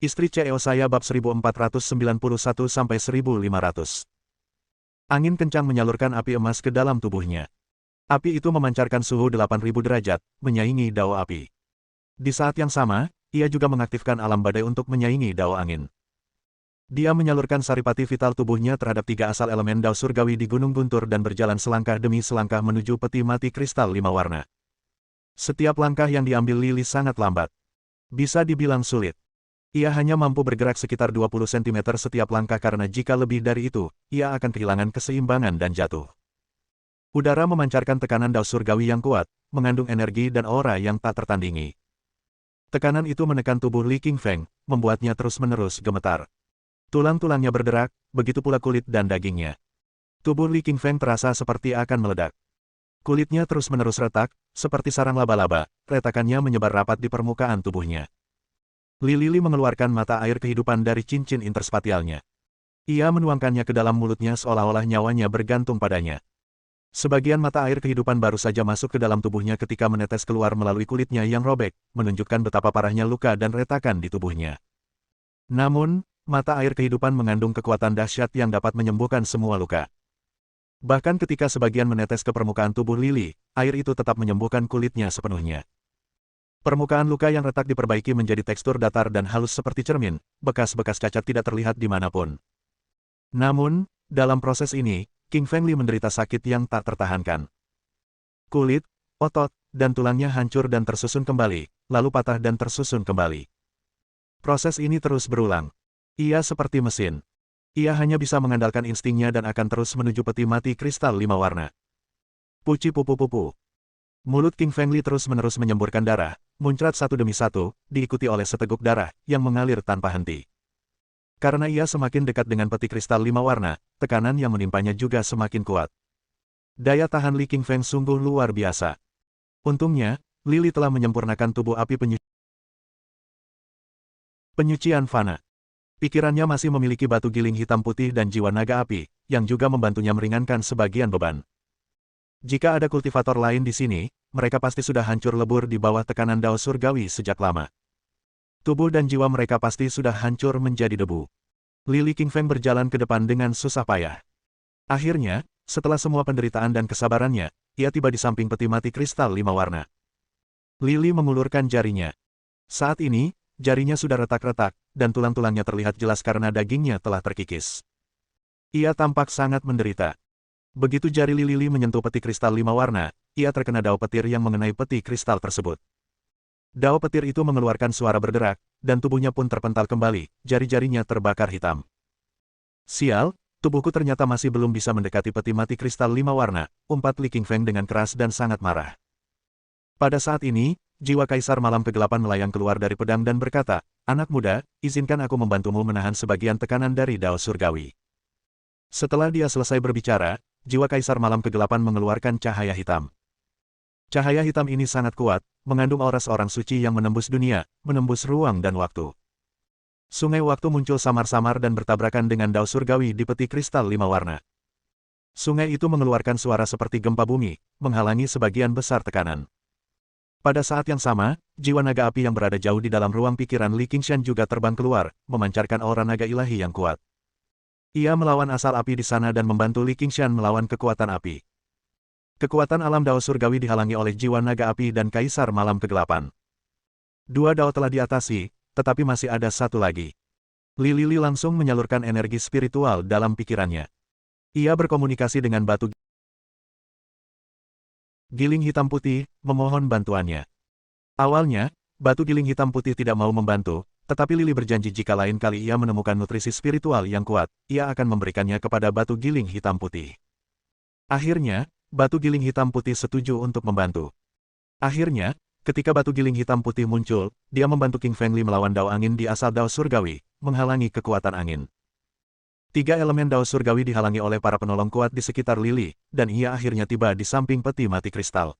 Istri CEO saya bab 1491-1500. Angin kencang menyalurkan api emas ke dalam tubuhnya. Api itu memancarkan suhu 8000 derajat, menyaingi dao api. Di saat yang sama, ia juga mengaktifkan alam badai untuk menyaingi dao angin. Dia menyalurkan saripati vital tubuhnya terhadap 3 asal elemen dao surgawi di Gunung Guntur dan berjalan selangkah demi selangkah menuju peti mati kristal 5 warna. Setiap langkah yang diambil Lily sangat lambat. Bisa dibilang sulit. Ia hanya mampu bergerak sekitar 20 cm setiap langkah karena jika lebih dari itu, ia akan kehilangan keseimbangan dan jatuh. Udara memancarkan tekanan dao surgawi yang kuat, mengandung energi dan aura yang tak tertandingi. Tekanan itu menekan tubuh Li Qingfeng, membuatnya terus-menerus gemetar. Tulang-tulangnya berderak, begitu pula kulit dan dagingnya. Tubuh Li Qingfeng terasa seperti akan meledak. Kulitnya terus-menerus retak, seperti sarang laba-laba, retakannya menyebar rapat di permukaan tubuhnya. Lily mengeluarkan mata air kehidupan dari cincin interspatialnya. Ia menuangkannya ke dalam mulutnya seolah-olah nyawanya bergantung padanya. Sebagian mata air kehidupan baru saja masuk ke dalam tubuhnya ketika menetes keluar melalui kulitnya yang robek, menunjukkan betapa parahnya luka dan retakan di tubuhnya. Namun, mata air kehidupan mengandung kekuatan dahsyat yang dapat menyembuhkan semua luka. Bahkan ketika sebagian menetes ke permukaan tubuh Lily, air itu tetap menyembuhkan kulitnya sepenuhnya. Permukaan luka yang retak diperbaiki menjadi tekstur datar dan halus seperti cermin, bekas-bekas cacat tidak terlihat dimanapun. Namun, dalam proses ini, King Feng Li menderita sakit yang tak tertahankan. Kulit, otot, dan tulangnya hancur dan tersusun kembali, lalu patah dan tersusun kembali. Proses ini terus berulang. Ia seperti mesin. Ia hanya bisa mengandalkan instingnya dan akan terus menuju peti mati kristal 5 warna. Puci pupu-pupu. Mulut King Feng Li terus-menerus menyemburkan darah, muncrat satu demi satu, diikuti oleh seteguk darah yang mengalir tanpa henti. Karena ia semakin dekat dengan peti kristal 5 warna, tekanan yang menimpanya juga semakin kuat. Daya tahan Li King Feng sungguh luar biasa. Untungnya, Lily telah menyempurnakan tubuh api penyucian fana. Pikirannya masih memiliki batu giling hitam putih dan jiwa naga api, yang juga membantunya meringankan sebagian beban. Jika ada kultivator lain di sini, mereka pasti sudah hancur lebur di bawah tekanan dao surgawi sejak lama. Tubuh dan jiwa mereka pasti sudah hancur menjadi debu. Li Qingfeng berjalan ke depan dengan susah payah. Akhirnya, setelah semua penderitaan dan kesabarannya, ia tiba di samping peti mati kristal 5 warna. Lily mengulurkan jarinya. Saat ini, jarinya sudah retak-retak, dan tulang-tulangnya terlihat jelas karena dagingnya telah terkikis. Ia tampak sangat menderita. Begitu jari Lily menyentuh peti kristal 5 warna, ia terkena dao petir yang mengenai peti kristal tersebut. Dao petir itu mengeluarkan suara berderak, dan tubuhnya pun terpental kembali, jari-jarinya terbakar hitam. Sial, tubuhku ternyata masih belum bisa mendekati peti mati kristal 5 warna, umpat Li Qingfeng dengan keras dan sangat marah. Pada saat ini, jiwa Kaisar Malam Kegelapan melayang keluar dari pedang dan berkata, "Anak muda, izinkan aku membantumu menahan sebagian tekanan dari dao surgawi." Setelah dia selesai berbicara, jiwa Kaisar Malam Kegelapan mengeluarkan cahaya hitam. Cahaya hitam ini sangat kuat, mengandung aura seorang suci yang menembus dunia, menembus ruang dan waktu. Sungai waktu muncul samar-samar dan bertabrakan dengan dao surgawi di peti kristal 5 warna. Sungai itu mengeluarkan suara seperti gempa bumi, menghalangi sebagian besar tekanan. Pada saat yang sama, jiwa naga api yang berada jauh di dalam ruang pikiran Li Qingshan juga terbang keluar, memancarkan aura naga ilahi yang kuat. Ia melawan asal api di sana dan membantu Li Qingshan melawan kekuatan api. Kekuatan alam dao surgawi dihalangi oleh jiwa naga api dan Kaisar Malam Kegelapan. Dua dao telah diatasi, tetapi masih ada satu lagi. Lily langsung menyalurkan energi spiritual dalam pikirannya. Ia berkomunikasi dengan batu giling hitam putih, memohon bantuannya. Awalnya, batu giling hitam putih tidak mau membantu, tetapi Lily berjanji jika lain kali ia menemukan nutrisi spiritual yang kuat, ia akan memberikannya kepada batu giling hitam putih. Akhirnya, batu giling hitam putih setuju untuk membantu. Akhirnya, ketika batu giling hitam putih muncul, dia membantu King Feng Li melawan dao angin di asal dao surgawi, menghalangi kekuatan angin. 3 elemen dao surgawi dihalangi oleh para penolong kuat di sekitar Lily, dan ia akhirnya tiba di samping peti mati kristal.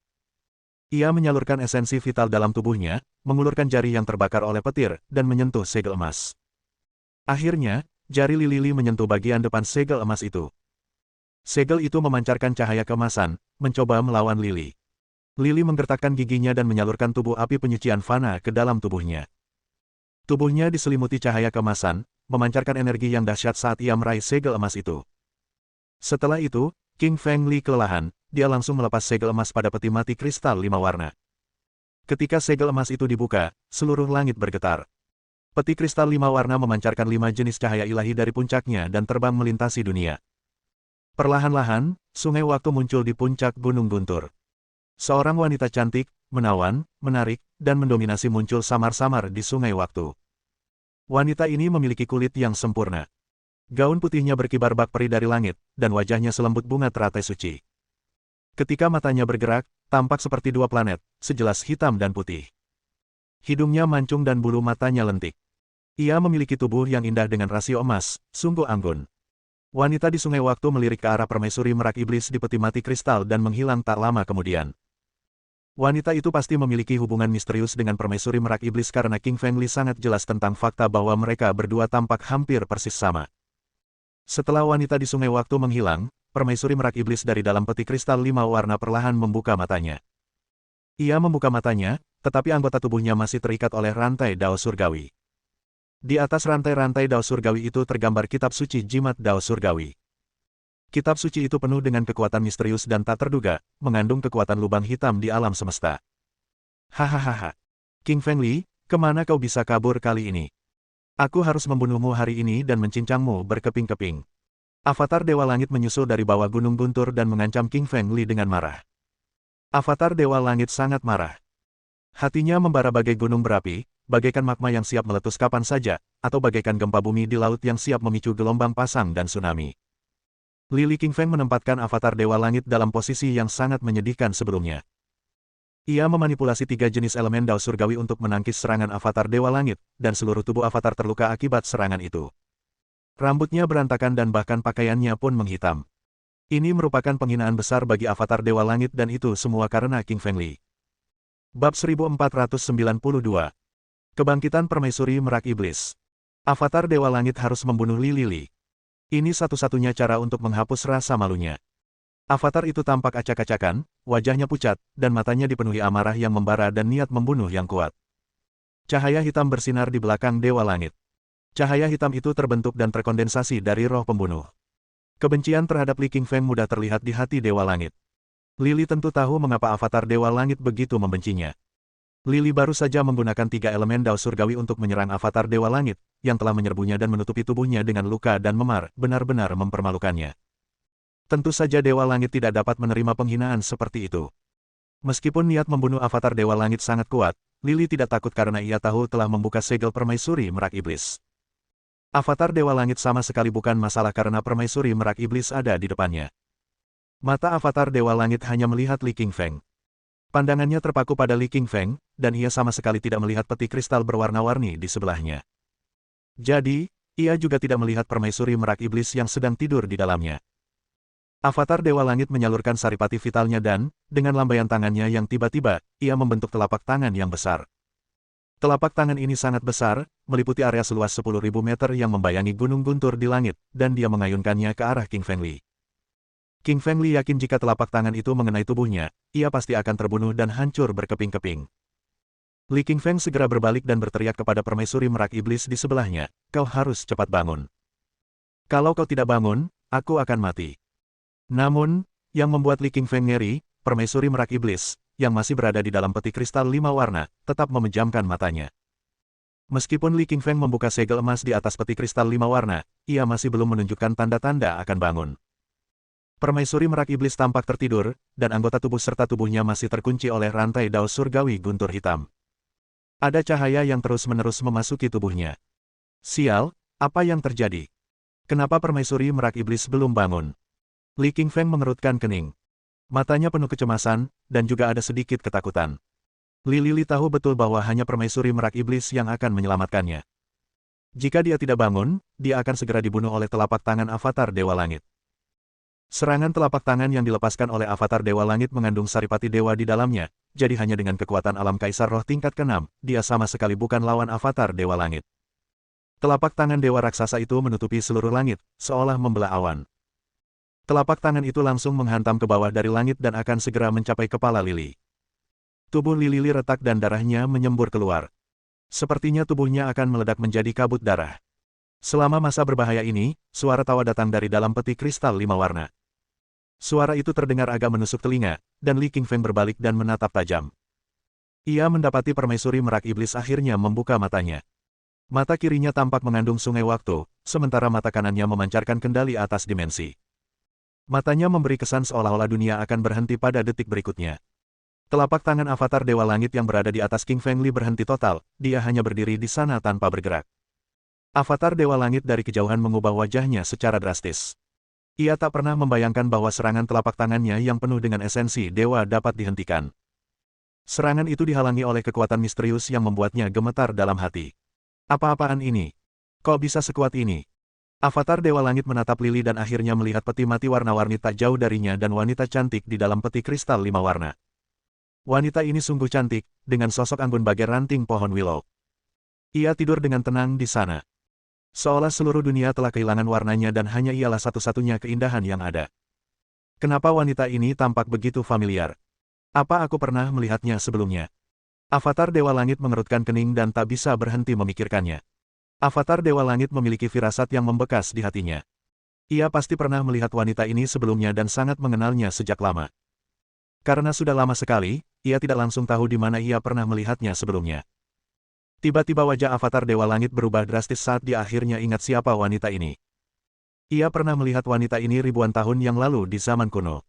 Ia menyalurkan esensi vital dalam tubuhnya, mengulurkan jari yang terbakar oleh petir, dan menyentuh segel emas. Akhirnya, jari Lily menyentuh bagian depan segel emas itu. Segel itu memancarkan cahaya keemasan, mencoba melawan Lily. Lily menggertakkan giginya dan menyalurkan tubuh api penyucian fana ke dalam tubuhnya. Tubuhnya diselimuti cahaya keemasan, memancarkan energi yang dahsyat saat ia meraih segel emas itu. Setelah itu, King Feng Li kelelahan, dia langsung melepas segel emas pada peti mati kristal 5 warna. Ketika segel emas itu dibuka, seluruh langit bergetar. Peti kristal 5 warna memancarkan 5 jenis cahaya ilahi dari puncaknya dan terbang melintasi dunia. Perlahan-lahan, sungai waktu muncul di puncak Gunung Guntur. Seorang wanita cantik, menawan, menarik, dan mendominasi muncul samar-samar di sungai waktu. Wanita ini memiliki kulit yang sempurna. Gaun putihnya berkibar bak peri dari langit, dan wajahnya selembut bunga teratai suci. Ketika matanya bergerak, tampak seperti dua planet, sejelas hitam dan putih. Hidungnya mancung dan bulu matanya lentik. Ia memiliki tubuh yang indah dengan rasio emas, sungguh anggun. Wanita di sungai waktu melirik ke arah permaisuri merak iblis di peti mati kristal dan menghilang tak lama kemudian. Wanita itu pasti memiliki hubungan misterius dengan permaisuri merak iblis karena King Feng Li sangat jelas tentang fakta bahwa mereka berdua tampak hampir persis sama. Setelah wanita di sungai waktu menghilang, permaisuri merak iblis dari dalam peti kristal 5 warna perlahan membuka matanya. Ia membuka matanya, tetapi anggota tubuhnya masih terikat oleh rantai Dao Surgawi. Di atas rantai-rantai Dao Surgawi itu tergambar kitab suci jimat Dao Surgawi. Kitab suci itu penuh dengan kekuatan misterius dan tak terduga, mengandung kekuatan lubang hitam di alam semesta. Hahaha. King Feng Li, kemana kau bisa kabur kali ini? Aku harus membunuhmu hari ini dan mencincangmu berkeping-keping. Avatar Dewa Langit menyusul dari bawah Gunung Guntur dan mengancam King Feng Li dengan marah. Avatar Dewa Langit sangat marah. Hatinya membara bagai gunung berapi, bagaikan magma yang siap meletus kapan saja, atau bagaikan gempa bumi di laut yang siap memicu gelombang pasang dan tsunami. Lili King Feng menempatkan Avatar Dewa Langit dalam posisi yang sangat menyedihkan sebelumnya. Ia memanipulasi 3 jenis elemen Dao Surgawi untuk menangkis serangan Avatar Dewa Langit, dan seluruh tubuh Avatar terluka akibat serangan itu. Rambutnya berantakan dan bahkan pakaiannya pun menghitam. Ini merupakan penghinaan besar bagi Avatar Dewa Langit dan itu semua karena King Feng Li. Bab 1492. Kebangkitan Permaisuri Merak Iblis. Avatar Dewa Langit harus membunuh Li Li. Ini satu-satunya cara untuk menghapus rasa malunya. Avatar itu tampak acak-acakan, wajahnya pucat, dan matanya dipenuhi amarah yang membara dan niat membunuh yang kuat. Cahaya hitam bersinar di belakang Dewa Langit. Cahaya hitam itu terbentuk dan terkondensasi dari roh pembunuh. Kebencian terhadap Li King Feng mudah terlihat di hati Dewa Langit. Lili tentu tahu mengapa Avatar Dewa Langit begitu membencinya. Lili baru saja menggunakan 3 elemen Dao Surgawi untuk menyerang Avatar Dewa Langit, yang telah menyerbunya dan menutupi tubuhnya dengan luka dan memar, benar-benar mempermalukannya. Tentu saja Dewa Langit tidak dapat menerima penghinaan seperti itu. Meskipun niat membunuh Avatar Dewa Langit sangat kuat, Lili tidak takut karena ia tahu telah membuka segel permaisuri merak iblis. Avatar Dewa Langit sama sekali bukan masalah karena permaisuri merak iblis ada di depannya. Mata Avatar Dewa Langit hanya melihat Li King Feng. Pandangannya terpaku pada Li King Feng, dan ia sama sekali tidak melihat peti kristal berwarna-warni di sebelahnya. Jadi, ia juga tidak melihat permaisuri merak iblis yang sedang tidur di dalamnya. Avatar Dewa Langit menyalurkan saripati vitalnya dan, dengan lambaian tangannya yang tiba-tiba, ia membentuk telapak tangan yang besar. Telapak tangan ini sangat besar, meliputi area seluas 10.000 meter yang membayangi Gunung Guntur di langit, dan dia mengayunkannya ke arah King Feng Li. King Feng Li yakin jika telapak tangan itu mengenai tubuhnya, ia pasti akan terbunuh dan hancur berkeping-keping. Li King Feng segera berbalik dan berteriak kepada permaisuri merak iblis di sebelahnya, "Kau harus cepat bangun. Kalau kau tidak bangun, aku akan mati." Namun, yang membuat Li King Feng ngeri, permaisuri merak iblis, yang masih berada di dalam peti kristal 5 warna, tetap memejamkan matanya. Meskipun Li King Feng membuka segel emas di atas peti kristal 5 warna, ia masih belum menunjukkan tanda-tanda akan bangun. Permaisuri merak iblis tampak tertidur, dan anggota tubuh serta tubuhnya masih terkunci oleh rantai Dao Surgawi guntur hitam. Ada cahaya yang terus-menerus memasuki tubuhnya. Sial, apa yang terjadi? Kenapa permaisuri merak iblis belum bangun? Li King Feng mengerutkan kening. Matanya penuh kecemasan, dan juga ada sedikit ketakutan. Li tahu betul bahwa hanya permaisuri merak iblis yang akan menyelamatkannya. Jika dia tidak bangun, dia akan segera dibunuh oleh telapak tangan Avatar Dewa Langit. Serangan telapak tangan yang dilepaskan oleh Avatar Dewa Langit mengandung saripati dewa di dalamnya, jadi hanya dengan kekuatan alam kaisar roh tingkat ke-6, dia sama sekali bukan lawan Avatar Dewa Langit. Telapak tangan dewa raksasa itu menutupi seluruh langit, seolah membelah awan. Telapak tangan itu langsung menghantam ke bawah dari langit dan akan segera mencapai kepala Lili. Tubuh Lili retak dan darahnya menyembur keluar. Sepertinya tubuhnya akan meledak menjadi kabut darah. Selama masa berbahaya ini, suara tawa datang dari dalam peti kristal 5 warna. Suara itu terdengar agak menusuk telinga, dan Li Qingfeng berbalik dan menatap tajam. Ia mendapati permaisuri merak iblis akhirnya membuka matanya. Mata kirinya tampak mengandung sungai waktu, sementara mata kanannya memancarkan kendali atas dimensi. Matanya memberi kesan seolah-olah dunia akan berhenti pada detik berikutnya. Telapak tangan avatar Dewa Langit yang berada di atas King Feng Li berhenti total, dia hanya berdiri di sana tanpa bergerak. Avatar Dewa Langit dari kejauhan mengubah wajahnya secara drastis. Ia tak pernah membayangkan bahwa serangan telapak tangannya yang penuh dengan esensi dewa dapat dihentikan. Serangan itu dihalangi oleh kekuatan misterius yang membuatnya gemetar dalam hati. Apa-apaan ini? Kok bisa sekuat ini? Avatar Dewa Langit menatap Lili dan akhirnya melihat peti mati warna-warni tak jauh darinya dan wanita cantik di dalam peti kristal 5 warna. Wanita ini sungguh cantik, dengan sosok anggun bagai ranting pohon willow. Ia tidur dengan tenang di sana. Seolah seluruh dunia telah kehilangan warnanya dan hanya ialah satu-satunya keindahan yang ada. Kenapa wanita ini tampak begitu familiar? Apa aku pernah melihatnya sebelumnya? Avatar Dewa Langit mengerutkan kening dan tak bisa berhenti memikirkannya. Avatar Dewa Langit memiliki firasat yang membekas di hatinya. Ia pasti pernah melihat wanita ini sebelumnya dan sangat mengenalnya sejak lama. Karena sudah lama sekali, ia tidak langsung tahu di mana ia pernah melihatnya sebelumnya. Tiba-tiba wajah Avatar Dewa Langit berubah drastis saat dia akhirnya ingat siapa wanita ini. Ia pernah melihat wanita ini ribuan tahun yang lalu di zaman kuno.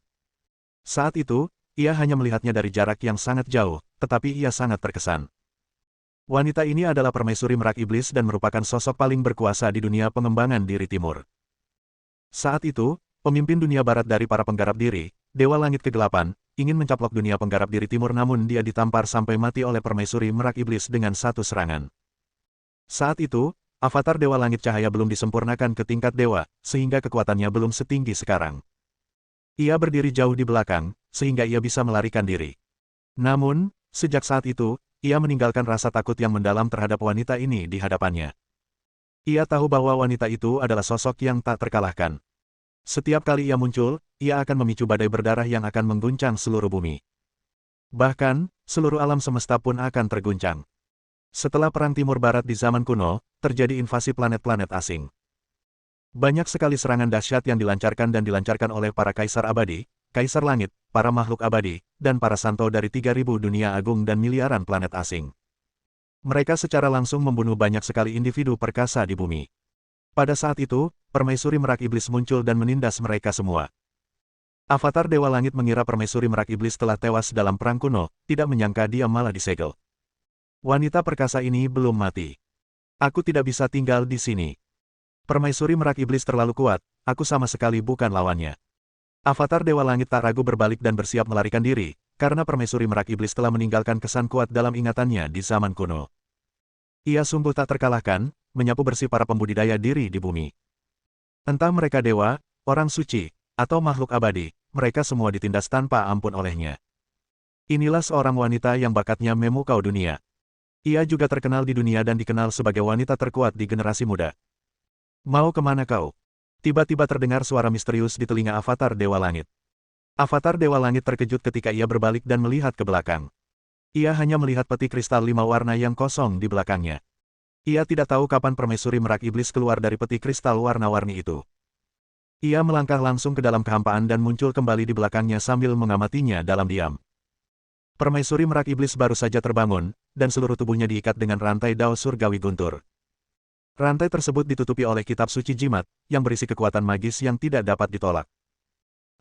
Saat itu, ia hanya melihatnya dari jarak yang sangat jauh, tetapi ia sangat terkesan. Wanita ini adalah permaisuri merak iblis dan merupakan sosok paling berkuasa di dunia pengembangan diri timur. Saat itu, pemimpin dunia barat dari para penggarap diri, Dewa Langit Kegelapan, ingin mencaplok dunia penggarap diri timur namun dia ditampar sampai mati oleh permaisuri merak iblis dengan satu serangan. Saat itu, avatar Dewa Langit Cahaya belum disempurnakan ke tingkat dewa, sehingga kekuatannya belum setinggi sekarang. Ia berdiri jauh di belakang, sehingga ia bisa melarikan diri. Namun, sejak saat itu, ia meninggalkan rasa takut yang mendalam terhadap wanita ini di hadapannya. Ia tahu bahwa wanita itu adalah sosok yang tak terkalahkan. Setiap kali ia muncul, ia akan memicu badai berdarah yang akan mengguncang seluruh bumi. Bahkan, seluruh alam semesta pun akan terguncang. Setelah Perang Timur Barat di zaman kuno, terjadi invasi planet-planet asing. Banyak sekali serangan dahsyat yang dilancarkan oleh para kaisar abadi, kaisar langit, para makhluk abadi, dan para santo dari 3.000 dunia agung dan miliaran planet asing. Mereka secara langsung membunuh banyak sekali individu perkasa di bumi. Pada saat itu, permaisuri merak iblis muncul dan menindas mereka semua. Avatar Dewa Langit mengira permaisuri merak iblis telah tewas dalam perang kuno, tidak menyangka dia malah disegel. Wanita perkasa ini belum mati. Aku tidak bisa tinggal di sini. Permaisuri merak iblis terlalu kuat, aku sama sekali bukan lawannya. Avatar Dewa Langit tak ragu berbalik dan bersiap melarikan diri, karena permaisuri merak iblis telah meninggalkan kesan kuat dalam ingatannya di zaman kuno. Ia sungguh tak terkalahkan, menyapu bersih para pembudidaya diri di bumi. Entah mereka dewa, orang suci, atau makhluk abadi, mereka semua ditindas tanpa ampun olehnya. Inilah seorang wanita yang bakatnya memukau dunia. Ia juga terkenal di dunia dan dikenal sebagai wanita terkuat di generasi muda. Mau kemana kau? Tiba-tiba terdengar suara misterius di telinga avatar Dewa Langit. Avatar Dewa Langit terkejut ketika ia berbalik dan melihat ke belakang. Ia hanya melihat peti kristal 5 warna yang kosong di belakangnya. Ia tidak tahu kapan permaisuri merak iblis keluar dari peti kristal warna-warni itu. Ia melangkah langsung ke dalam kehampaan dan muncul kembali di belakangnya sambil mengamatinya dalam diam. Permaisuri merak iblis baru saja terbangun, dan seluruh tubuhnya diikat dengan rantai dao surgawi guntur. Rantai tersebut ditutupi oleh kitab suci jimat, yang berisi kekuatan magis yang tidak dapat ditolak.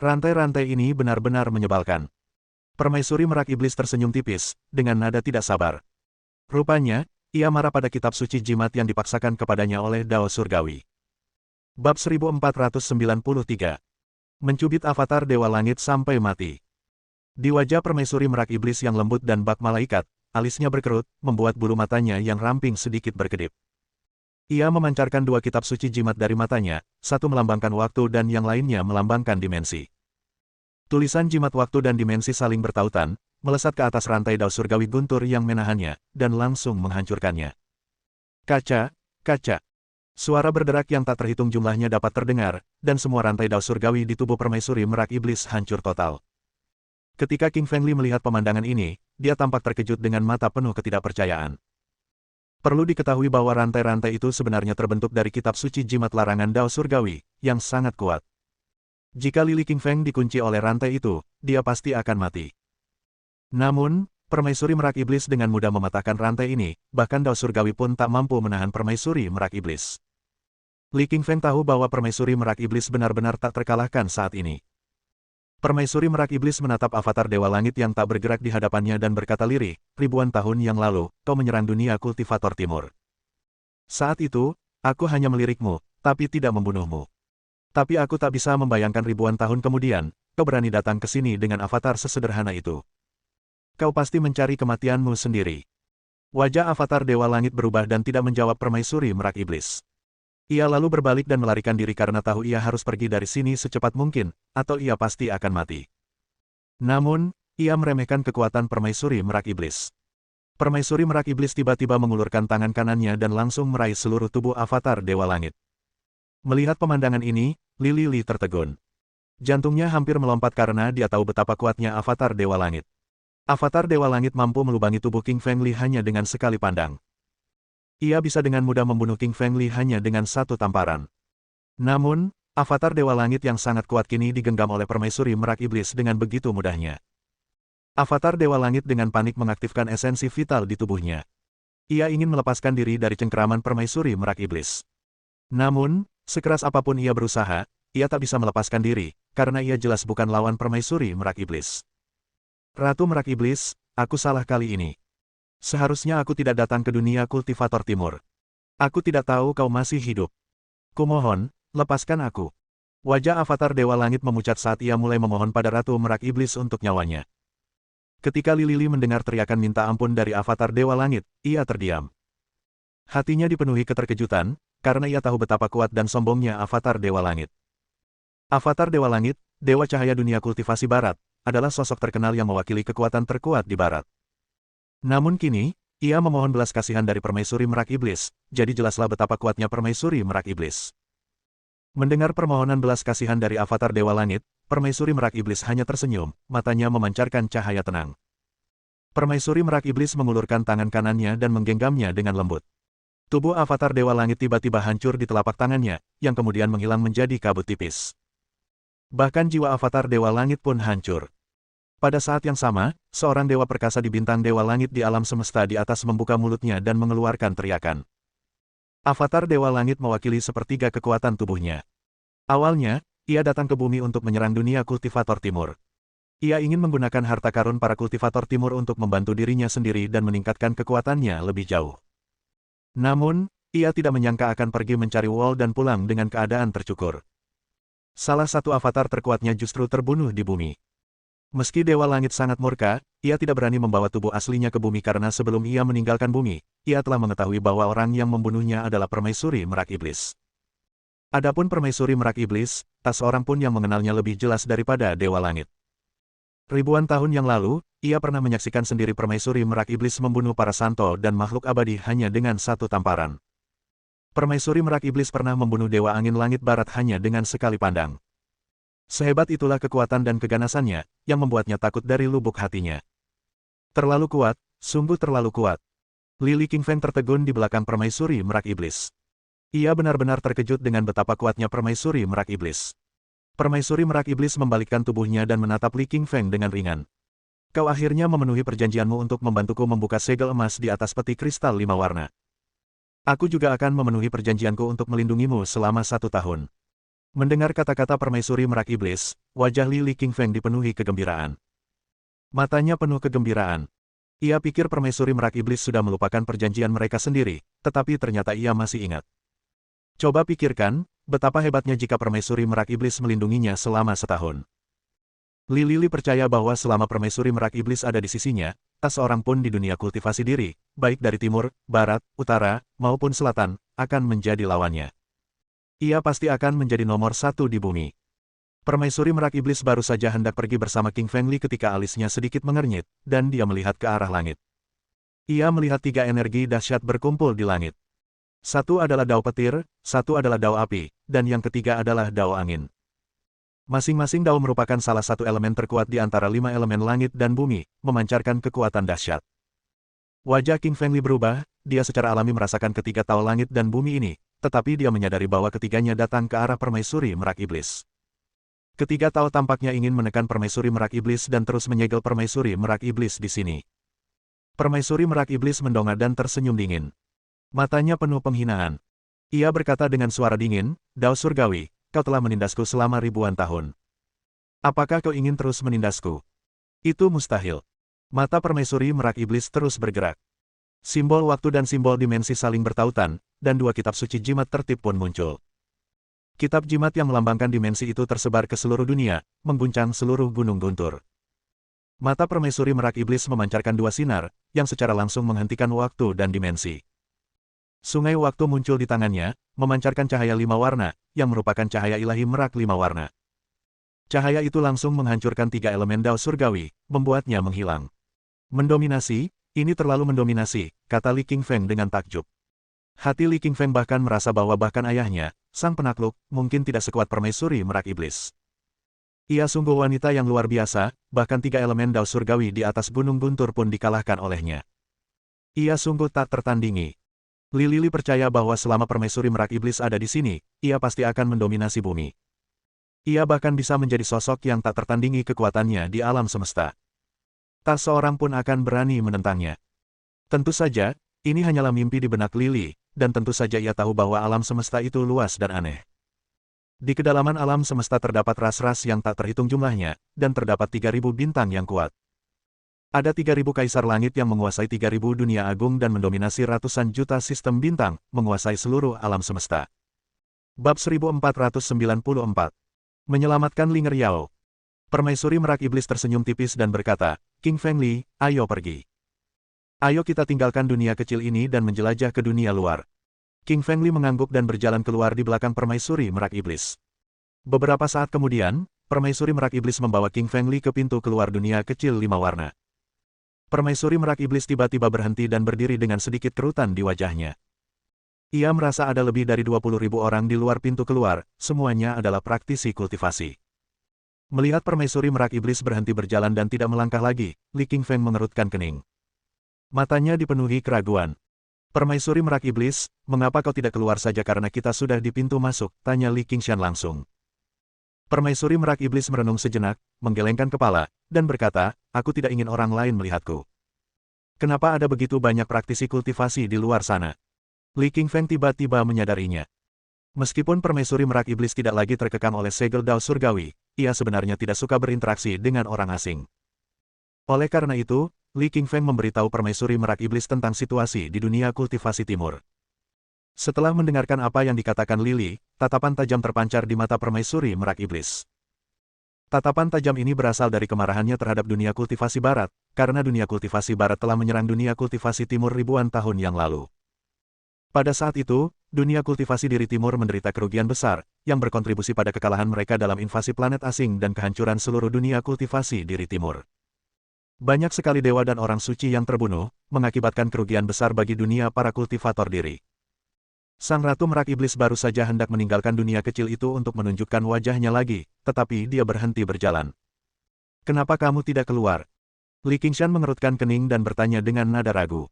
Rantai-rantai ini benar-benar menyebalkan. Permaisuri merak iblis tersenyum tipis, dengan nada tidak sabar. Rupanya, ia marah pada kitab suci jimat yang dipaksakan kepadanya oleh dao surgawi. Bab 1493. Mencubit avatar Dewa Langit sampai mati. Di wajah permaisuri merak iblis yang lembut dan bak malaikat, alisnya berkerut, membuat bulu matanya yang ramping sedikit berkedip. Ia memancarkan 2 kitab suci jimat dari matanya, satu melambangkan waktu dan yang lainnya melambangkan dimensi. Tulisan jimat waktu dan dimensi saling bertautan, melesat ke atas rantai dao surgawi guntur yang menahannya, dan langsung menghancurkannya. Kaca, kaca. Suara berderak yang tak terhitung jumlahnya dapat terdengar, dan semua rantai dao surgawi di tubuh permaisuri merak iblis hancur total. Ketika King Feng Li melihat pemandangan ini, dia tampak terkejut dengan mata penuh ketidakpercayaan. Perlu diketahui bahwa rantai-rantai itu sebenarnya terbentuk dari kitab suci jimat larangan Dao Surgawi, yang sangat kuat. Jika Lili King Feng dikunci oleh rantai itu, dia pasti akan mati. Namun, Permaisuri Merak Iblis dengan mudah mematahkan rantai ini, bahkan Dao Surgawi pun tak mampu menahan Permaisuri Merak Iblis. Li King Feng tahu bahwa Permaisuri Merak Iblis benar-benar tak terkalahkan saat ini. Permaisuri Merak Iblis menatap avatar Dewa Langit yang tak bergerak di hadapannya dan berkata lirih, ribuan tahun yang lalu, kau menyerang dunia kultivator timur. Saat itu, aku hanya melirikmu, tapi tidak membunuhmu. Tapi aku tak bisa membayangkan ribuan tahun kemudian, kau berani datang ke sini dengan avatar sesederhana itu. Kau pasti mencari kematianmu sendiri. Wajah avatar Dewa Langit berubah dan tidak menjawab Permaisuri Merak Iblis. Ia lalu berbalik dan melarikan diri karena tahu ia harus pergi dari sini secepat mungkin, atau ia pasti akan mati. Namun, ia meremehkan kekuatan Permaisuri Merak Iblis. Permaisuri Merak Iblis tiba-tiba mengulurkan tangan kanannya dan langsung meraih seluruh tubuh avatar Dewa Langit. Melihat pemandangan ini, Li tertegun. Jantungnya hampir melompat karena dia tahu betapa kuatnya avatar Dewa Langit. Avatar Dewa Langit mampu melubangi tubuh King Feng Li hanya dengan sekali pandang. Ia bisa dengan mudah membunuh King Feng Li hanya dengan satu tamparan. Namun, avatar Dewa Langit yang sangat kuat kini digenggam oleh Permaisuri Merak Iblis dengan begitu mudahnya. Avatar Dewa Langit dengan panik mengaktifkan esensi vital di tubuhnya. Ia ingin melepaskan diri dari cengkeraman Permaisuri Merak Iblis. Namun, sekeras apapun ia berusaha, ia tak bisa melepaskan diri, karena ia jelas bukan lawan Permaisuri Merak Iblis. Ratu Merak Iblis, aku salah kali ini. Seharusnya aku tidak datang ke dunia kultivator timur. Aku tidak tahu kau masih hidup. Kumohon, lepaskan aku. Wajah avatar Dewa Langit memucat saat ia mulai memohon pada Ratu Merak Iblis untuk nyawanya. Ketika Li mendengar teriakan minta ampun dari avatar Dewa Langit, ia terdiam. Hatinya dipenuhi keterkejutan, karena ia tahu betapa kuat dan sombongnya avatar Dewa Langit. Avatar Dewa Langit, Dewa Cahaya Dunia Kultivasi Barat, adalah sosok terkenal yang mewakili kekuatan terkuat di Barat. Namun kini, ia memohon belas kasihan dari Permaisuri Merak Iblis, jadi jelaslah betapa kuatnya Permaisuri Merak Iblis. Mendengar permohonan belas kasihan dari avatar Dewa Langit, Permaisuri Merak Iblis hanya tersenyum, matanya memancarkan cahaya tenang. Permaisuri Merak Iblis mengulurkan tangan kanannya dan menggenggamnya dengan lembut. Tubuh avatar Dewa Langit tiba-tiba hancur di telapak tangannya, yang kemudian menghilang menjadi kabut tipis. Bahkan jiwa avatar Dewa Langit pun hancur. Pada saat yang sama, seorang dewa perkasa di bintang Dewa Langit di alam semesta di atas membuka mulutnya dan mengeluarkan teriakan. Avatar Dewa Langit mewakili sepertiga kekuatan tubuhnya. Awalnya, ia datang ke bumi untuk menyerang dunia kultivator timur. Ia ingin menggunakan harta karun para kultivator timur untuk membantu dirinya sendiri dan meningkatkan kekuatannya lebih jauh. Namun, ia tidak menyangka akan pergi mencari Wall dan pulang dengan keadaan tercukur. Salah satu avatar terkuatnya justru terbunuh di bumi. Meski Dewa Langit sangat murka, ia tidak berani membawa tubuh aslinya ke bumi karena sebelum ia meninggalkan bumi, ia telah mengetahui bahwa orang yang membunuhnya adalah Permaisuri Merak Iblis. Adapun Permaisuri Merak Iblis, tak seorang pun yang mengenalnya lebih jelas daripada Dewa Langit. Ribuan tahun yang lalu, ia pernah menyaksikan sendiri Permaisuri Merak Iblis membunuh para santo dan makhluk abadi hanya dengan satu tamparan. Permaisuri Merak Iblis pernah membunuh Dewa Angin Langit Barat hanya dengan sekali pandang. Sehebat itulah kekuatan dan keganasannya, yang membuatnya takut dari lubuk hatinya. Terlalu kuat, sungguh terlalu kuat. Li King Feng tertegun di belakang Permaisuri Merak Iblis. Ia benar-benar terkejut dengan betapa kuatnya Permaisuri Merak Iblis. Permaisuri Merak Iblis membalikkan tubuhnya dan menatap Li King Feng dengan ringan. Kau akhirnya memenuhi perjanjianmu untuk membantuku membuka segel emas di atas peti kristal 5 warna. Aku juga akan memenuhi perjanjianku untuk melindungimu selama 1 tahun. Mendengar kata-kata Permaisuri Merak Iblis, wajah Li King Feng dipenuhi kegembiraan. Matanya penuh kegembiraan. Ia pikir Permaisuri Merak Iblis sudah melupakan perjanjian mereka sendiri, tetapi ternyata ia masih ingat. Coba pikirkan, betapa hebatnya jika Permaisuri Merak Iblis melindunginya selama 1 tahun. Li percaya bahwa selama Permaisuri Merak Iblis ada di sisinya, tak seorang pun di dunia kultivasi diri, baik dari timur, barat, utara, maupun selatan, akan menjadi lawannya. Ia pasti akan menjadi nomor 1 di bumi. Permaisuri Merak Iblis baru saja hendak pergi bersama King Feng Li ketika alisnya sedikit mengernyit, dan dia melihat ke arah langit. Ia melihat 3 energi dahsyat berkumpul di langit. Satu adalah Dao Petir, satu adalah Dao Api, dan yang ketiga adalah Dao Angin. Masing-masing Dao merupakan salah satu elemen terkuat di antara 5 elemen langit dan bumi, memancarkan kekuatan dahsyat. Wajah King Fengli berubah, dia secara alami merasakan ketiga tahu langit dan bumi ini, tetapi dia menyadari bahwa ketiganya datang ke arah permaisuri merak iblis. Ketiga tahu tampaknya ingin menekan permaisuri merak iblis dan terus menyegel permaisuri merak iblis di sini. Permaisuri merak iblis mendongak dan tersenyum dingin. Matanya penuh penghinaan. Ia berkata dengan suara dingin, "Dao surgawi, kau telah menindasku selama ribuan tahun. Apakah kau ingin terus menindasku?" Itu mustahil. Mata permaisuri merak iblis terus bergerak. Simbol waktu dan simbol dimensi saling bertautan, dan dua kitab suci jimat tertib pun muncul. Kitab jimat yang melambangkan dimensi itu tersebar ke seluruh dunia, mengguncang seluruh gunung guntur. Mata permaisuri merak iblis memancarkan dua sinar, yang secara langsung menghentikan waktu dan dimensi. Sungai waktu muncul di tangannya, memancarkan cahaya 5 warna, yang merupakan cahaya ilahi merak 5 warna. Cahaya itu langsung menghancurkan 3 elemen Dao surgawi, membuatnya menghilang. Mendominasi, ini terlalu mendominasi, kata Li Qingfeng dengan takjub. Hati Li Qingfeng bahkan merasa bahwa bahkan ayahnya, sang penakluk, mungkin tidak sekuat permaisuri merak iblis. Ia sungguh wanita yang luar biasa, bahkan 3 elemen Dao surgawi di atas gunung guntur pun dikalahkan olehnya. Ia sungguh tak tertandingi. Li percaya bahwa selama permaisuri merak iblis ada di sini, ia pasti akan mendominasi bumi. Ia bahkan bisa menjadi sosok yang tak tertandingi kekuatannya di alam semesta. Tak seorang pun akan berani menentangnya. Tentu saja, ini hanyalah mimpi di benak Li, dan tentu saja ia tahu bahwa alam semesta itu luas dan aneh. Di kedalaman alam semesta terdapat ras-ras yang tak terhitung jumlahnya, dan terdapat 3.000 bintang yang kuat. Ada 3.000 kaisar langit yang menguasai 3.000 dunia agung dan mendominasi ratusan juta sistem bintang, menguasai seluruh alam semesta. Bab 1494. Menyelamatkan Linger Yao. Permaisuri merak iblis tersenyum tipis dan berkata, "King Fengli, ayo pergi. Ayo kita tinggalkan dunia kecil ini dan menjelajah ke dunia luar." King Fengli mengangguk dan berjalan keluar di belakang permaisuri merak iblis. Beberapa saat kemudian, permaisuri merak iblis membawa King Fengli ke pintu keluar dunia kecil 5 warna. Permaisuri merak iblis tiba-tiba berhenti dan berdiri dengan sedikit kerutan di wajahnya. Ia merasa ada lebih dari 20.000 orang di luar pintu keluar, semuanya adalah praktisi kultivasi. Melihat permaisuri merak iblis berhenti berjalan dan tidak melangkah lagi, Li Qingfeng mengerutkan kening. Matanya dipenuhi keraguan. "Permaisuri merak iblis, mengapa kau tidak keluar saja karena kita sudah di pintu masuk?" tanya Li Qingshan langsung. Permaisuri merak iblis merenung sejenak, menggelengkan kepala, dan berkata, "Aku tidak ingin orang lain melihatku. Kenapa ada begitu banyak praktisi kultivasi di luar sana?" Li Qingfeng tiba-tiba menyadarinya. Meskipun permaisuri merak iblis tidak lagi terkekang oleh segel Dao surgawi, ia sebenarnya tidak suka berinteraksi dengan orang asing. Oleh karena itu, Li Qingfeng memberitahu permaisuri merak iblis tentang situasi di dunia kultivasi timur. Setelah mendengarkan apa yang dikatakan Li, tatapan tajam terpancar di mata permaisuri merak iblis. Tatapan tajam ini berasal dari kemarahannya terhadap dunia kultivasi barat, karena dunia kultivasi barat telah menyerang dunia kultivasi timur ribuan tahun yang lalu. Pada saat itu, dunia kultivasi diri timur menderita kerugian besar, yang berkontribusi pada kekalahan mereka dalam invasi planet asing dan kehancuran seluruh dunia kultivasi diri timur. Banyak sekali dewa dan orang suci yang terbunuh, mengakibatkan kerugian besar bagi dunia para kultivator diri. Sang Ratu Merak Iblis baru saja hendak meninggalkan dunia kecil itu untuk menunjukkan wajahnya lagi, tetapi dia berhenti berjalan. "Kenapa kamu tidak keluar?" Li Qingshan mengerutkan kening dan bertanya dengan nada ragu.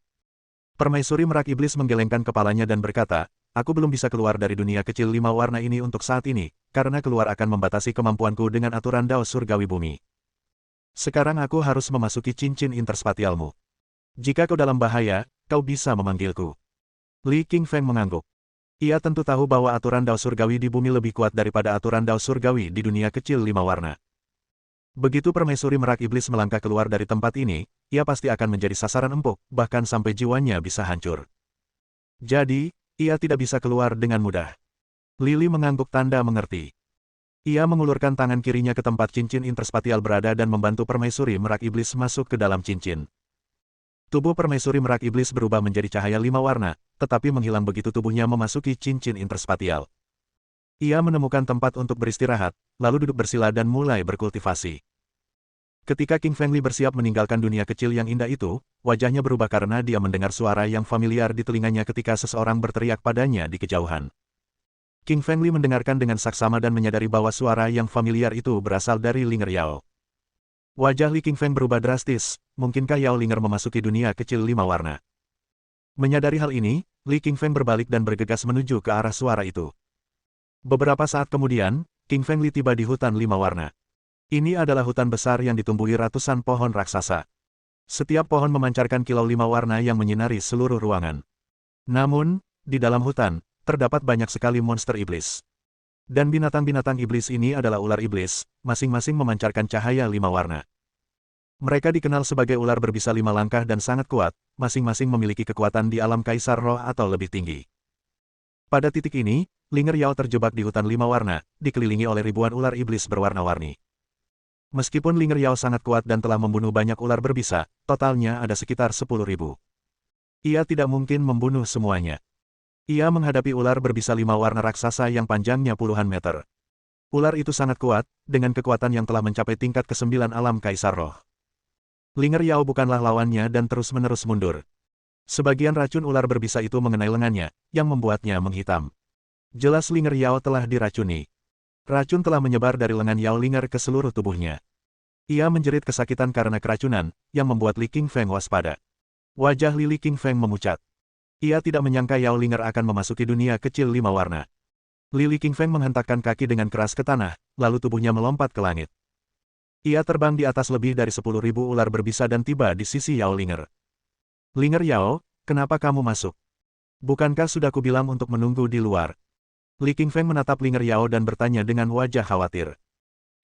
Permaisuri Merak Iblis menggelengkan kepalanya dan berkata, "Aku belum bisa keluar dari dunia kecil 5 warna ini untuk saat ini, karena keluar akan membatasi kemampuanku dengan aturan Dao surgawi bumi. Sekarang aku harus memasuki cincin interspatialmu. Jika kau dalam bahaya, kau bisa memanggilku." Li Qingfeng mengangguk. Ia tentu tahu bahwa aturan Dao surgawi di bumi lebih kuat daripada aturan Dao surgawi di dunia kecil 5 warna. Begitu permaisuri Merak Iblis melangkah keluar dari tempat ini, ia pasti akan menjadi sasaran empuk, bahkan sampai jiwanya bisa hancur. Jadi, ia tidak bisa keluar dengan mudah. Li mengangguk tanda mengerti. Ia mengulurkan tangan kirinya ke tempat cincin interspatial berada dan membantu permaisuri Merak Iblis masuk ke dalam cincin. Tubuh permaisuri Merak Iblis berubah menjadi cahaya 5 warna, tetapi menghilang begitu tubuhnya memasuki cincin interspatial. Ia menemukan tempat untuk beristirahat, lalu duduk bersila dan mulai berkultivasi. Ketika King Fengli bersiap meninggalkan dunia kecil yang indah itu, wajahnya berubah karena dia mendengar suara yang familiar di telinganya ketika seseorang berteriak padanya di kejauhan. King Fengli mendengarkan dengan saksama dan menyadari bahwa suara yang familiar itu berasal dari Linger Yao. Wajah Li Qingfeng berubah drastis, mungkinkah Yao Linger memasuki dunia kecil 5 warna? Menyadari hal ini, Li Qingfeng berbalik dan bergegas menuju ke arah suara itu. Beberapa saat kemudian, Qingfeng Li tiba di hutan 5 warna. Ini adalah hutan besar yang ditumbuhi ratusan pohon raksasa. Setiap pohon memancarkan kilau 5 warna yang menyinari seluruh ruangan. Namun, di dalam hutan, terdapat banyak sekali monster iblis. Dan binatang-binatang iblis ini adalah ular iblis, masing-masing memancarkan cahaya 5 warna. Mereka dikenal sebagai ular berbisa 5 langkah dan sangat kuat, masing-masing memiliki kekuatan di alam kaisar roh atau lebih tinggi. Pada titik ini, Linger Yao terjebak di hutan 5 warna, dikelilingi oleh ribuan ular iblis berwarna-warni. Meskipun Linger Yao sangat kuat dan telah membunuh banyak ular berbisa, totalnya ada sekitar 10.000. Ia tidak mungkin membunuh semuanya. Ia menghadapi ular berbisa 5 warna raksasa yang panjangnya puluhan meter. Ular itu sangat kuat, dengan kekuatan yang telah mencapai tingkat ke-9 alam kaisar roh. Linger Yao bukanlah lawannya dan terus-menerus mundur. Sebagian racun ular berbisa itu mengenai lengannya, yang membuatnya menghitam. Jelas Linger Yao telah diracuni. Racun telah menyebar dari lengan Yao Linger ke seluruh tubuhnya. Ia menjerit kesakitan karena keracunan, yang membuat Li Qingfeng waspada. Wajah Li Qingfeng memucat. Ia tidak menyangka Yao Linger akan memasuki dunia kecil 5 warna. Li Qingfeng menghentakkan kaki dengan keras ke tanah, lalu tubuhnya melompat ke langit. Ia terbang di atas lebih dari 10.000 ular berbisa dan tiba di sisi Yao Linger. Linger Yao, kenapa kamu masuk? Bukankah sudah kubilang untuk menunggu di luar? Li Qingfeng menatap Linger Yao dan bertanya dengan wajah khawatir.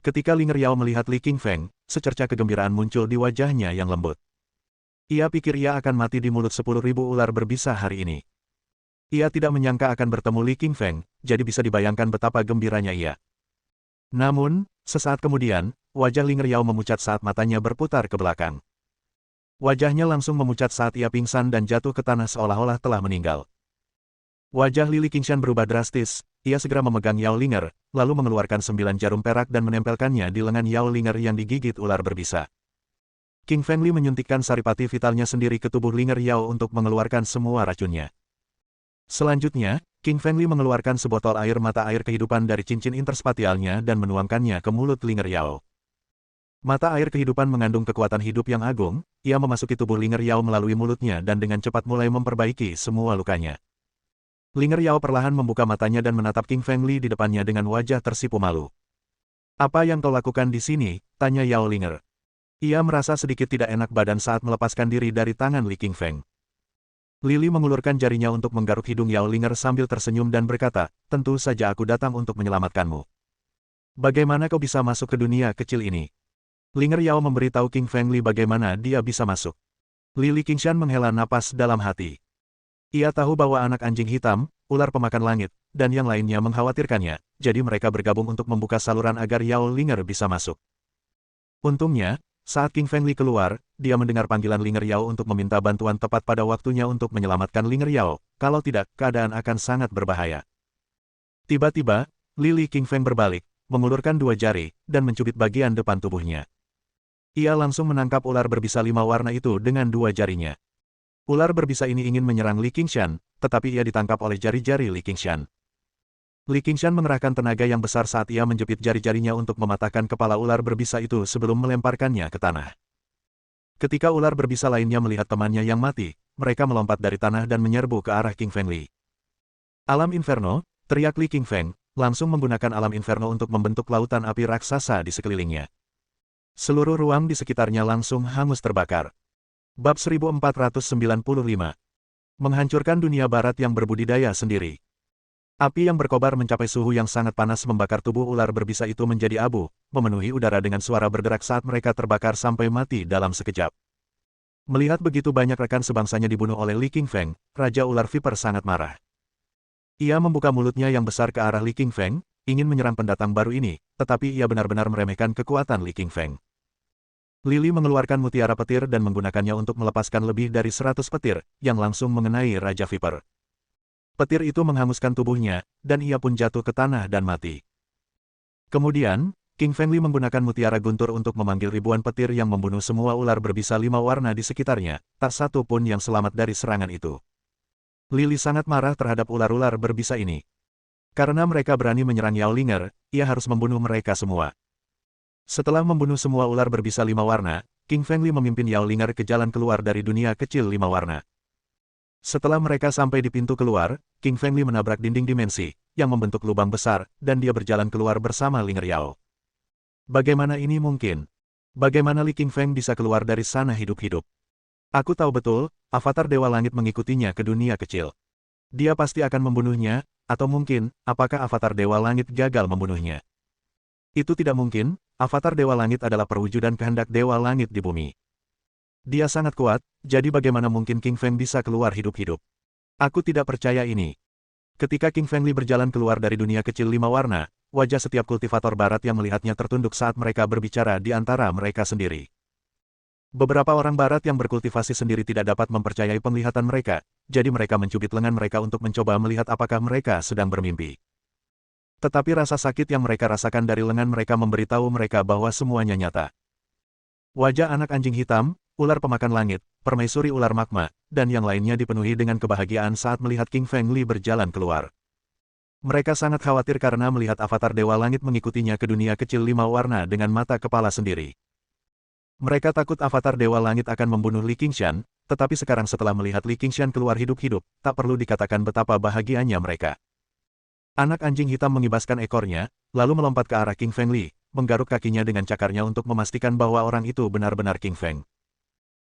Ketika Linger Yao melihat Li Qingfeng, secerca kegembiraan muncul di wajahnya yang lembut. Ia pikir ia akan mati di mulut 10.000 ular berbisa hari ini. Ia tidak menyangka akan bertemu Li Qingfeng, jadi bisa dibayangkan betapa gembiranya ia. Namun, sesaat kemudian, wajah Linger Yao memucat saat matanya berputar ke belakang. Wajahnya langsung memucat saat ia pingsan dan jatuh ke tanah seolah-olah telah meninggal. Wajah Li Qingshan berubah drastis, ia segera memegang Yao Linger, lalu mengeluarkan 9 jarum perak dan menempelkannya di lengan Yao Linger yang digigit ular berbisa. Qingfeng Li menyuntikkan saripati vitalnya sendiri ke tubuh Linger Yao untuk mengeluarkan semua racunnya. Selanjutnya, Qingfeng Li mengeluarkan sebotol air mata air kehidupan dari cincin interspatialnya dan menuangkannya ke mulut Linger Yao. Mata air kehidupan mengandung kekuatan hidup yang agung, ia memasuki tubuh Linger Yao melalui mulutnya dan dengan cepat mulai memperbaiki semua lukanya. Linger Yao perlahan membuka matanya dan menatap Qingfeng Li di depannya dengan wajah tersipu malu. "Apa yang kau lakukan di sini?" tanya Yao Linger. Ia merasa sedikit tidak enak badan saat melepaskan diri dari tangan Li Qingfeng. Lili mengulurkan jarinya untuk menggaruk hidung Yao Linger sambil tersenyum dan berkata, "Tentu saja aku datang untuk menyelamatkanmu. Bagaimana kau bisa masuk ke dunia kecil ini?" Linger Yao memberitahu Qingfeng Li bagaimana dia bisa masuk. Li Qingshan menghela napas dalam hati. Ia tahu bahwa anak anjing hitam, ular pemakan langit, dan yang lainnya mengkhawatirkannya, jadi mereka bergabung untuk membuka saluran agar Yao Linger bisa masuk. Untungnya, saat Qingfeng Li keluar, dia mendengar panggilan Linger Yao untuk meminta bantuan tepat pada waktunya untuk menyelamatkan Linger Yao, kalau tidak, keadaan akan sangat berbahaya. Tiba-tiba, Li Qingfeng berbalik, mengulurkan 2 jari, dan mencubit bagian depan tubuhnya. Ia langsung menangkap ular berbisa 5 warna itu dengan 2 jarinya. Ular berbisa ini ingin menyerang Li Qingshan, tetapi ia ditangkap oleh jari-jari Li Qingshan. Li Qingshan mengerahkan tenaga yang besar saat ia menjepit jari-jarinya untuk mematahkan kepala ular berbisa itu sebelum melemparkannya ke tanah. Ketika ular berbisa lainnya melihat temannya yang mati, mereka melompat dari tanah dan menyerbu ke arah Qingfeng Li. "Alam Inferno," teriak Li Qingfeng, langsung menggunakan alam Inferno untuk membentuk lautan api raksasa di sekelilingnya. Seluruh ruang di sekitarnya langsung hangus terbakar. Bab 1495. Menghancurkan dunia barat yang berbudidaya sendiri. Api yang berkobar mencapai suhu yang sangat panas membakar tubuh ular berbisa itu menjadi abu, memenuhi udara dengan suara berderak saat mereka terbakar sampai mati dalam sekejap. Melihat begitu banyak rekan sebangsanya dibunuh oleh Li Qingfeng, Raja Ular Viper sangat marah. Ia membuka mulutnya yang besar ke arah Li Qingfeng, ingin menyerang pendatang baru ini, tetapi ia benar-benar meremehkan kekuatan Li Qingfeng. Lili mengeluarkan mutiara petir dan menggunakannya untuk melepaskan lebih dari 100 petir, yang langsung mengenai Raja Viper. Petir itu menghanguskan tubuhnya, dan ia pun jatuh ke tanah dan mati. Kemudian, Qingfeng Li menggunakan mutiara guntur untuk memanggil ribuan petir yang membunuh semua ular berbisa 5 warna di sekitarnya, tak satu pun yang selamat dari serangan itu. Lili sangat marah terhadap ular-ular berbisa ini. Karena mereka berani menyerang Yao Linger, ia harus membunuh mereka semua. Setelah membunuh semua ular berbisa 5 warna, King Fengli memimpin Yao Linger ke jalan keluar dari dunia kecil 5 warna. Setelah mereka sampai di pintu keluar, King Fengli menabrak dinding dimensi, yang membentuk lubang besar, dan dia berjalan keluar bersama Linger Yao. Bagaimana ini mungkin? Bagaimana Li King Feng bisa keluar dari sana hidup-hidup? Aku tahu betul, avatar Dewa Langit mengikutinya ke dunia kecil. Dia pasti akan membunuhnya, atau mungkin, apakah avatar Dewa Langit gagal membunuhnya? Itu tidak mungkin, avatar Dewa Langit adalah perwujudan kehendak Dewa Langit di bumi. Dia sangat kuat, jadi bagaimana mungkin King Feng bisa keluar hidup-hidup? Aku tidak percaya ini. Ketika King Fengli berjalan keluar dari dunia kecil 5 warna, wajah setiap kultivator barat yang melihatnya tertunduk saat mereka berbicara di antara mereka sendiri. Beberapa orang barat yang berkultivasi sendiri tidak dapat mempercayai penglihatan mereka, jadi mereka mencubit lengan mereka untuk mencoba melihat apakah mereka sedang bermimpi. Tetapi rasa sakit yang mereka rasakan dari lengan mereka memberitahu mereka bahwa semuanya nyata. Wajah anak anjing hitam, ular pemakan langit, permaisuri ular magma, dan yang lainnya dipenuhi dengan kebahagiaan saat melihat King Fengli berjalan keluar. Mereka sangat khawatir karena melihat avatar Dewa Langit mengikutinya ke dunia kecil 5 warna dengan mata kepala sendiri. Mereka takut avatar Dewa Langit akan membunuh Li Qingshan, tetapi sekarang setelah melihat Li Qingshan keluar hidup-hidup, tak perlu dikatakan betapa bahagianya mereka. Anak anjing hitam mengibaskan ekornya, lalu melompat ke arah King Fengli, menggaruk kakinya dengan cakarnya untuk memastikan bahwa orang itu benar-benar King Feng.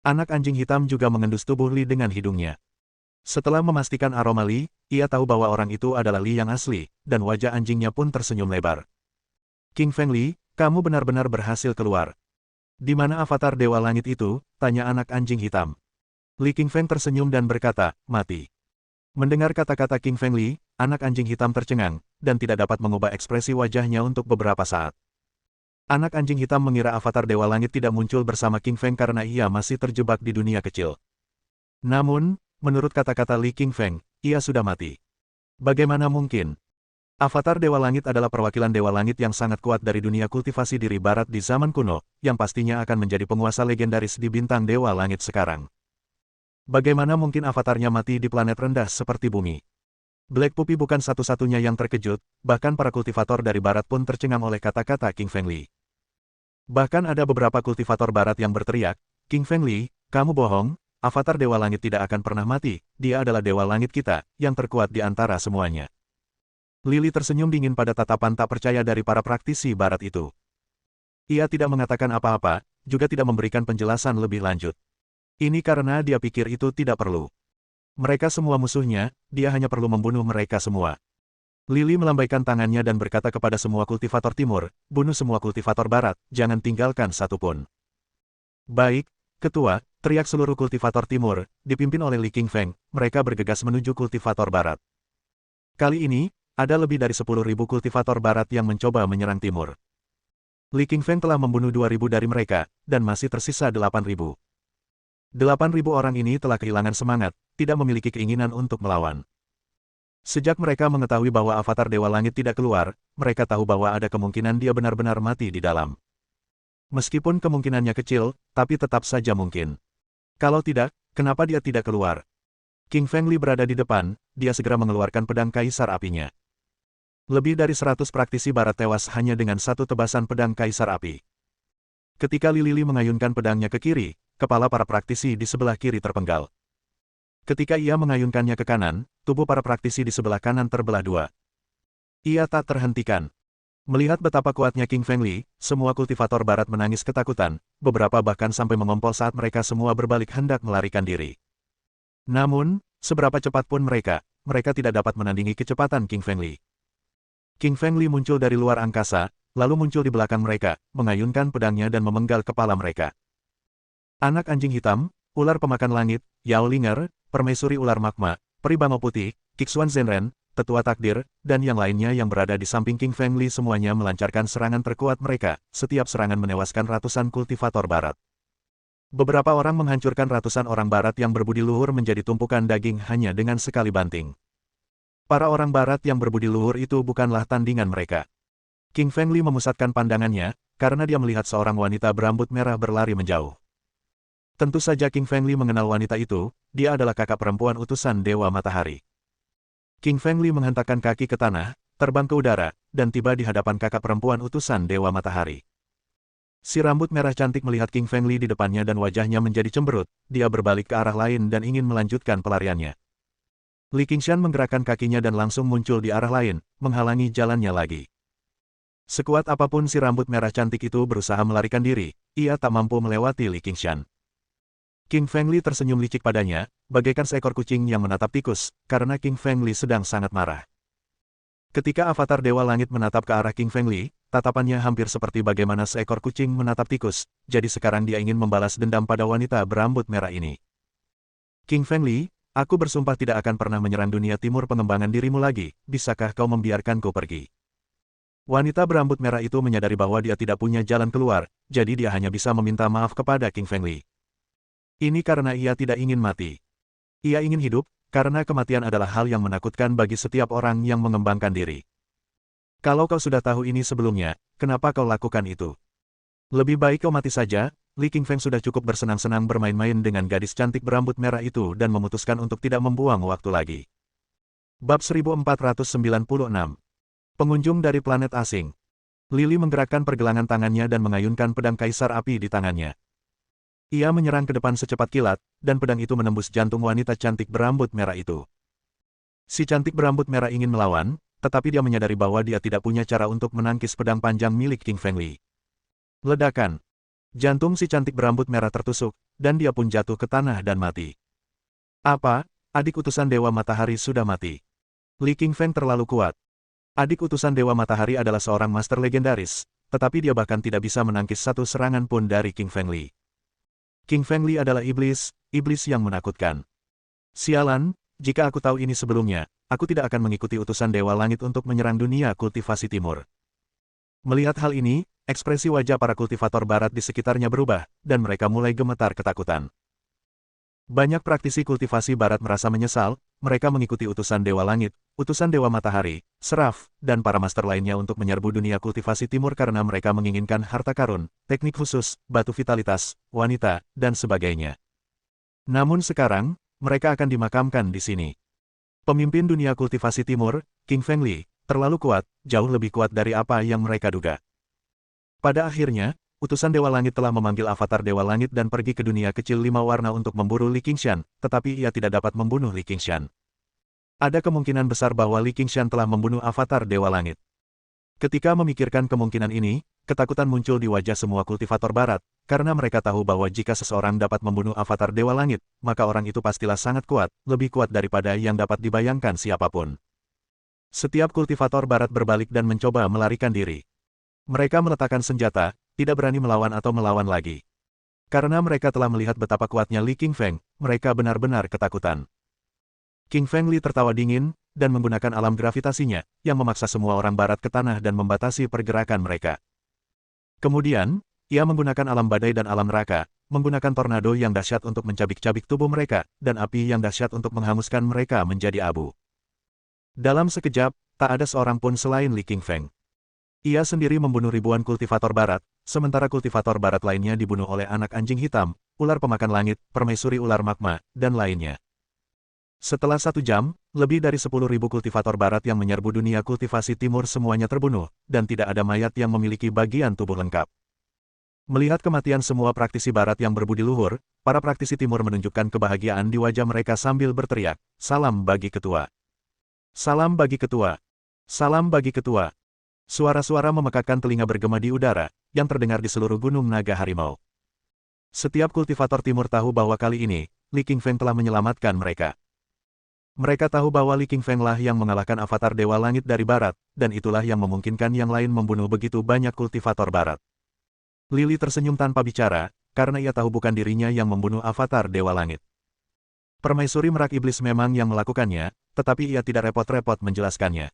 Anak anjing hitam juga mengendus tubuh Li dengan hidungnya. Setelah memastikan aroma Li, ia tahu bahwa orang itu adalah Li yang asli, dan wajah anjingnya pun tersenyum lebar. King Fengli, kamu benar-benar berhasil keluar. Di mana avatar Dewa Langit itu? Tanya anak anjing hitam. Li King Feng tersenyum dan berkata, mati. Mendengar kata-kata King Fengli, anak anjing hitam tercengang, dan tidak dapat mengubah ekspresi wajahnya untuk beberapa saat. Anak anjing hitam mengira avatar Dewa Langit tidak muncul bersama King Feng karena ia masih terjebak di dunia kecil. Namun, menurut kata-kata Li King Feng, ia sudah mati. Bagaimana mungkin? Avatar Dewa Langit adalah perwakilan Dewa Langit yang sangat kuat dari dunia kultivasi diri barat di zaman kuno, yang pastinya akan menjadi penguasa legendaris di bintang Dewa Langit sekarang. Bagaimana mungkin avatarnya mati di planet rendah seperti bumi? Black Puppy bukan satu-satunya yang terkejut, bahkan para kultivator dari barat pun tercengang oleh kata-kata King Fengli. Bahkan ada beberapa kultivator barat yang berteriak, King Fengli, kamu bohong, avatar Dewa Langit tidak akan pernah mati, dia adalah Dewa Langit kita, yang terkuat di antara semuanya. Lily tersenyum dingin pada tatapan tak percaya dari para praktisi barat itu. Ia tidak mengatakan apa-apa, juga tidak memberikan penjelasan lebih lanjut. Ini karena dia pikir itu tidak perlu. Mereka semua musuhnya, dia hanya perlu membunuh mereka semua. Lily melambaikan tangannya dan berkata kepada semua kultivator timur, bunuh semua kultivator barat, jangan tinggalkan satupun. Baik, ketua, teriak seluruh kultivator timur, dipimpin oleh Li King Feng, mereka bergegas menuju kultivator barat. Kali ini, ada lebih dari 10.000 kultivator barat yang mencoba menyerang timur. Li King Feng telah membunuh 2.000 dari mereka, dan masih tersisa 8.000. 8.000 orang ini telah kehilangan semangat, tidak memiliki keinginan untuk melawan. Sejak mereka mengetahui bahwa avatar Dewa Langit tidak keluar, mereka tahu bahwa ada kemungkinan dia benar-benar mati di dalam. Meskipun kemungkinannya kecil, tapi tetap saja mungkin. Kalau tidak, kenapa dia tidak keluar? King Fengli berada di depan, dia segera mengeluarkan pedang kaisar apinya. Lebih dari 100 praktisi barat tewas hanya dengan satu tebasan pedang kaisar api. Ketika Li mengayunkan pedangnya ke kiri, kepala para praktisi di sebelah kiri terpenggal. Ketika ia mengayunkannya ke kanan, tubuh para praktisi di sebelah kanan terbelah dua. Ia tak terhentikan. Melihat betapa kuatnya King Fengli, semua kultivator barat menangis ketakutan, beberapa bahkan sampai mengompol saat mereka semua berbalik hendak melarikan diri. Namun, seberapa cepat pun mereka tidak dapat menandingi kecepatan King Fengli. King Fengli muncul dari luar angkasa, lalu muncul di belakang mereka, mengayunkan pedangnya dan memenggal kepala mereka. Anak anjing hitam, ular pemakan langit, Yao Linger, permaisuri ular magma, peri bangau putih, Kixuan Zhenren, tetua takdir, dan yang lainnya yang berada di samping King Fengli semuanya melancarkan serangan terkuat mereka, setiap serangan menewaskan ratusan kultivator barat. Beberapa orang menghancurkan ratusan orang barat yang berbudi luhur menjadi tumpukan daging hanya dengan sekali banting. Para orang barat yang berbudi luhur itu bukanlah tandingan mereka. King Fengli memusatkan pandangannya, karena dia melihat seorang wanita berambut merah berlari menjauh. Tentu saja King Fengli mengenal wanita itu, dia adalah kakak perempuan utusan Dewa Matahari. King Fengli menghentakkan kaki ke tanah, terbang ke udara, dan tiba di hadapan kakak perempuan utusan Dewa Matahari. Si rambut merah cantik melihat King Fengli di depannya dan wajahnya menjadi cemberut, dia berbalik ke arah lain dan ingin melanjutkan pelariannya. Li Qingshan menggerakkan kakinya dan langsung muncul di arah lain, menghalangi jalannya lagi. Sekuat apapun si rambut merah cantik itu berusaha melarikan diri, ia tak mampu melewati Li Qingshan. King Fengli tersenyum licik padanya, bagaikan seekor kucing yang menatap tikus, karena King Fengli sedang sangat marah. Ketika avatar Dewa Langit menatap ke arah King Fengli, tatapannya hampir seperti bagaimana seekor kucing menatap tikus, jadi sekarang dia ingin membalas dendam pada wanita berambut merah ini. King Fengli, aku bersumpah tidak akan pernah menyerang dunia timur pengembangan dirimu lagi, bisakah kau membiarkanku pergi? Wanita berambut merah itu menyadari bahwa dia tidak punya jalan keluar, jadi dia hanya bisa meminta maaf kepada King Fengli. Ini karena ia tidak ingin mati. Ia ingin hidup, karena kematian adalah hal yang menakutkan bagi setiap orang yang mengembangkan diri. Kalau kau sudah tahu ini sebelumnya, kenapa kau lakukan itu? Lebih baik kau mati saja. Li Qingfeng sudah cukup bersenang-senang bermain-main dengan gadis cantik berambut merah itu dan memutuskan untuk tidak membuang waktu lagi. Bab 1496. Pengunjung dari planet asing. Lily menggerakkan pergelangan tangannya dan mengayunkan pedang kaisar api di tangannya. Ia menyerang ke depan secepat kilat, dan pedang itu menembus jantung wanita cantik berambut merah itu. Si cantik berambut merah ingin melawan, tetapi dia menyadari bahwa dia tidak punya cara untuk menangkis pedang panjang milik King Fengli. Ledakan. Jantung si cantik berambut merah tertusuk, dan dia pun jatuh ke tanah dan mati. Apa? Adik utusan Dewa Matahari sudah mati. Li Qingfeng terlalu kuat. Adik utusan Dewa Matahari adalah seorang master legendaris, tetapi dia bahkan tidak bisa menangkis satu serangan pun dari King Fengli. King Fengli adalah iblis yang menakutkan. Sialan, jika aku tahu ini sebelumnya, aku tidak akan mengikuti utusan Dewa Langit untuk menyerang dunia kultivasi timur. Melihat hal ini, ekspresi wajah para kultivator barat di sekitarnya berubah, dan mereka mulai gemetar ketakutan. Banyak praktisi kultivasi barat merasa menyesal, mereka mengikuti utusan Dewa Langit, utusan Dewa Matahari, Seraph, dan para master lainnya untuk menyerbu dunia kultivasi timur karena mereka menginginkan harta karun, teknik khusus, batu vitalitas, wanita, dan sebagainya. Namun sekarang, mereka akan dimakamkan di sini. Pemimpin dunia kultivasi timur, King Fengli, terlalu kuat, jauh lebih kuat dari apa yang mereka duga. Pada akhirnya, utusan Dewa Langit telah memanggil avatar Dewa Langit dan pergi ke dunia kecil 5 warna untuk memburu Li Qingshan, tetapi ia tidak dapat membunuh Li Qingshan. Ada kemungkinan besar bahwa Li Qingshan telah membunuh avatar Dewa Langit. Ketika memikirkan kemungkinan ini, ketakutan muncul di wajah semua kultivator barat, karena mereka tahu bahwa jika seseorang dapat membunuh avatar Dewa Langit, maka orang itu pastilah sangat kuat, lebih kuat daripada yang dapat dibayangkan siapapun. Setiap kultivator barat berbalik dan mencoba melarikan diri. Mereka meletakkan senjata, tidak berani melawan atau melawan lagi. Karena mereka telah melihat betapa kuatnya Li Qingfeng, mereka benar-benar ketakutan. King Fengli tertawa dingin, dan menggunakan alam gravitasinya, yang memaksa semua orang barat ke tanah dan membatasi pergerakan mereka. Kemudian, ia menggunakan alam badai dan alam neraka, menggunakan tornado yang dahsyat untuk mencabik-cabik tubuh mereka, dan api yang dahsyat untuk menghanguskan mereka menjadi abu. Dalam sekejap, tak ada seorang pun selain Li Qingfeng. Ia sendiri membunuh ribuan kultivator barat, sementara kultivator barat lainnya dibunuh oleh anak anjing hitam, ular pemakan langit, permaisuri ular magma, dan lainnya. Setelah 1 jam, lebih dari 10.000 kultivator barat yang menyerbu dunia kultivasi timur semuanya terbunuh, dan tidak ada mayat yang memiliki bagian tubuh lengkap. Melihat kematian semua praktisi barat yang berbudi luhur, para praktisi timur menunjukkan kebahagiaan di wajah mereka sambil berteriak, "Salam bagi ketua! Salam bagi ketua! Salam bagi ketua!" Suara-suara memekakkan telinga bergema di udara, yang terdengar di seluruh gunung naga harimau. Setiap kultivator timur tahu bahwa kali ini, Li Qingfeng telah menyelamatkan mereka. Mereka tahu bahwa Li Qingfeng lah yang mengalahkan avatar Dewa Langit dari barat, dan itulah yang memungkinkan yang lain membunuh begitu banyak kultivator barat. Lily tersenyum tanpa bicara, karena ia tahu bukan dirinya yang membunuh avatar Dewa Langit. Permaisuri Merak Iblis memang yang melakukannya, tetapi ia tidak repot-repot menjelaskannya.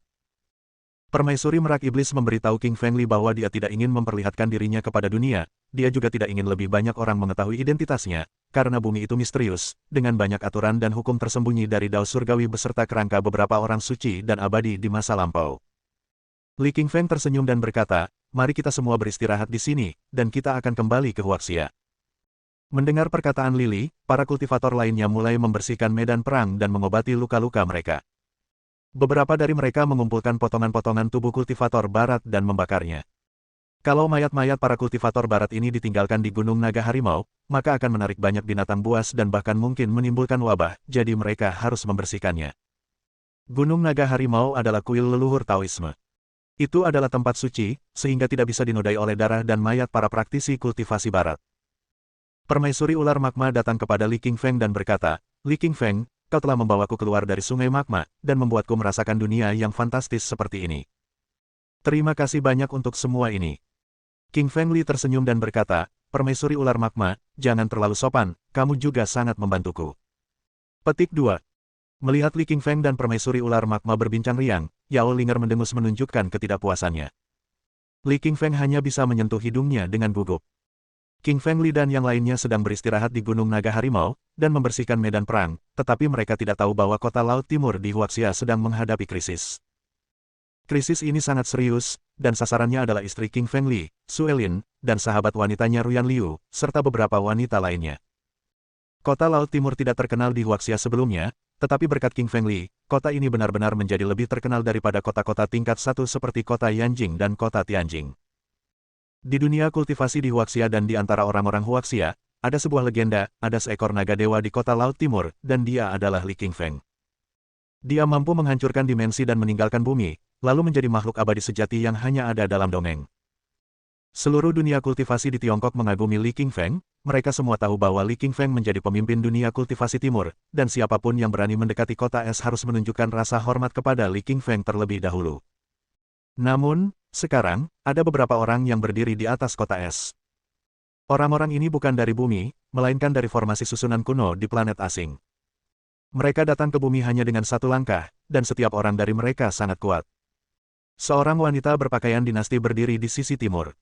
Permaisuri Merak Iblis memberitahu King Fengli bahwa dia tidak ingin memperlihatkan dirinya kepada dunia, dia juga tidak ingin lebih banyak orang mengetahui identitasnya, karena bumi itu misterius, dengan banyak aturan dan hukum tersembunyi dari Dao Surgawi beserta kerangka beberapa orang suci dan abadi di masa lampau. Li Qingfeng tersenyum dan berkata, "Mari kita semua beristirahat di sini, dan kita akan kembali ke Huaxia." Mendengar perkataan Lily, para kultivator lainnya mulai membersihkan medan perang dan mengobati luka-luka mereka. Beberapa dari mereka mengumpulkan potongan-potongan tubuh kultivator barat dan membakarnya. Kalau mayat-mayat para kultivator barat ini ditinggalkan di Gunung Naga Harimau, maka akan menarik banyak binatang buas dan bahkan mungkin menimbulkan wabah, jadi mereka harus membersihkannya. Gunung Naga Harimau adalah kuil leluhur Taoisme. Itu adalah tempat suci, sehingga tidak bisa dinodai oleh darah dan mayat para praktisi kultivasi barat. Permaisuri ular magma datang kepada Li Qingfeng dan berkata, "Li Qingfeng, kau telah membawaku keluar dari sungai magma, dan membuatku merasakan dunia yang fantastis seperti ini. Terima kasih banyak untuk semua ini." Qingfeng Li tersenyum dan berkata, "Permaisuri ular magma, jangan terlalu sopan, kamu juga sangat membantuku." Petik 2. Melihat Li Qingfeng dan permaisuri ular magma berbincang riang, Yao Linger mendengus menunjukkan ketidakpuasannya. Li Qingfeng hanya bisa menyentuh hidungnya dengan gugup. Qingfeng Li dan yang lainnya sedang beristirahat di Gunung Naga Harimau, dan membersihkan medan perang, tetapi mereka tidak tahu bahwa kota Laut Timur di Huaxia sedang menghadapi krisis. Krisis ini sangat serius, dan sasarannya adalah istri Qingfeng Li, Su Elin, dan sahabat wanitanya Ruyan Liu, serta beberapa wanita lainnya. Kota Laut Timur tidak terkenal di Huaxia sebelumnya, tetapi berkat Qingfeng Li, kota ini benar-benar menjadi lebih terkenal daripada kota-kota tingkat 1 seperti kota Yanjing dan kota Tianjing. Di dunia kultivasi di Huaxia dan di antara orang-orang Huaxia, ada sebuah legenda, ada seekor naga dewa di kota Laut Timur, dan dia adalah Li Qingfeng. Dia mampu menghancurkan dimensi dan meninggalkan bumi, lalu menjadi makhluk abadi sejati yang hanya ada dalam dongeng. Seluruh dunia kultivasi di Tiongkok mengagumi Li Qingfeng, mereka semua tahu bahwa Li Qingfeng menjadi pemimpin dunia kultivasi timur, dan siapapun yang berani mendekati kota es harus menunjukkan rasa hormat kepada Li Qingfeng terlebih dahulu. Namun, sekarang, ada beberapa orang yang berdiri di atas kota es. Orang-orang ini bukan dari bumi, melainkan dari formasi susunan kuno di planet asing. Mereka datang ke bumi hanya dengan satu langkah, dan setiap orang dari mereka sangat kuat. Seorang wanita berpakaian dinasti berdiri di sisi timur.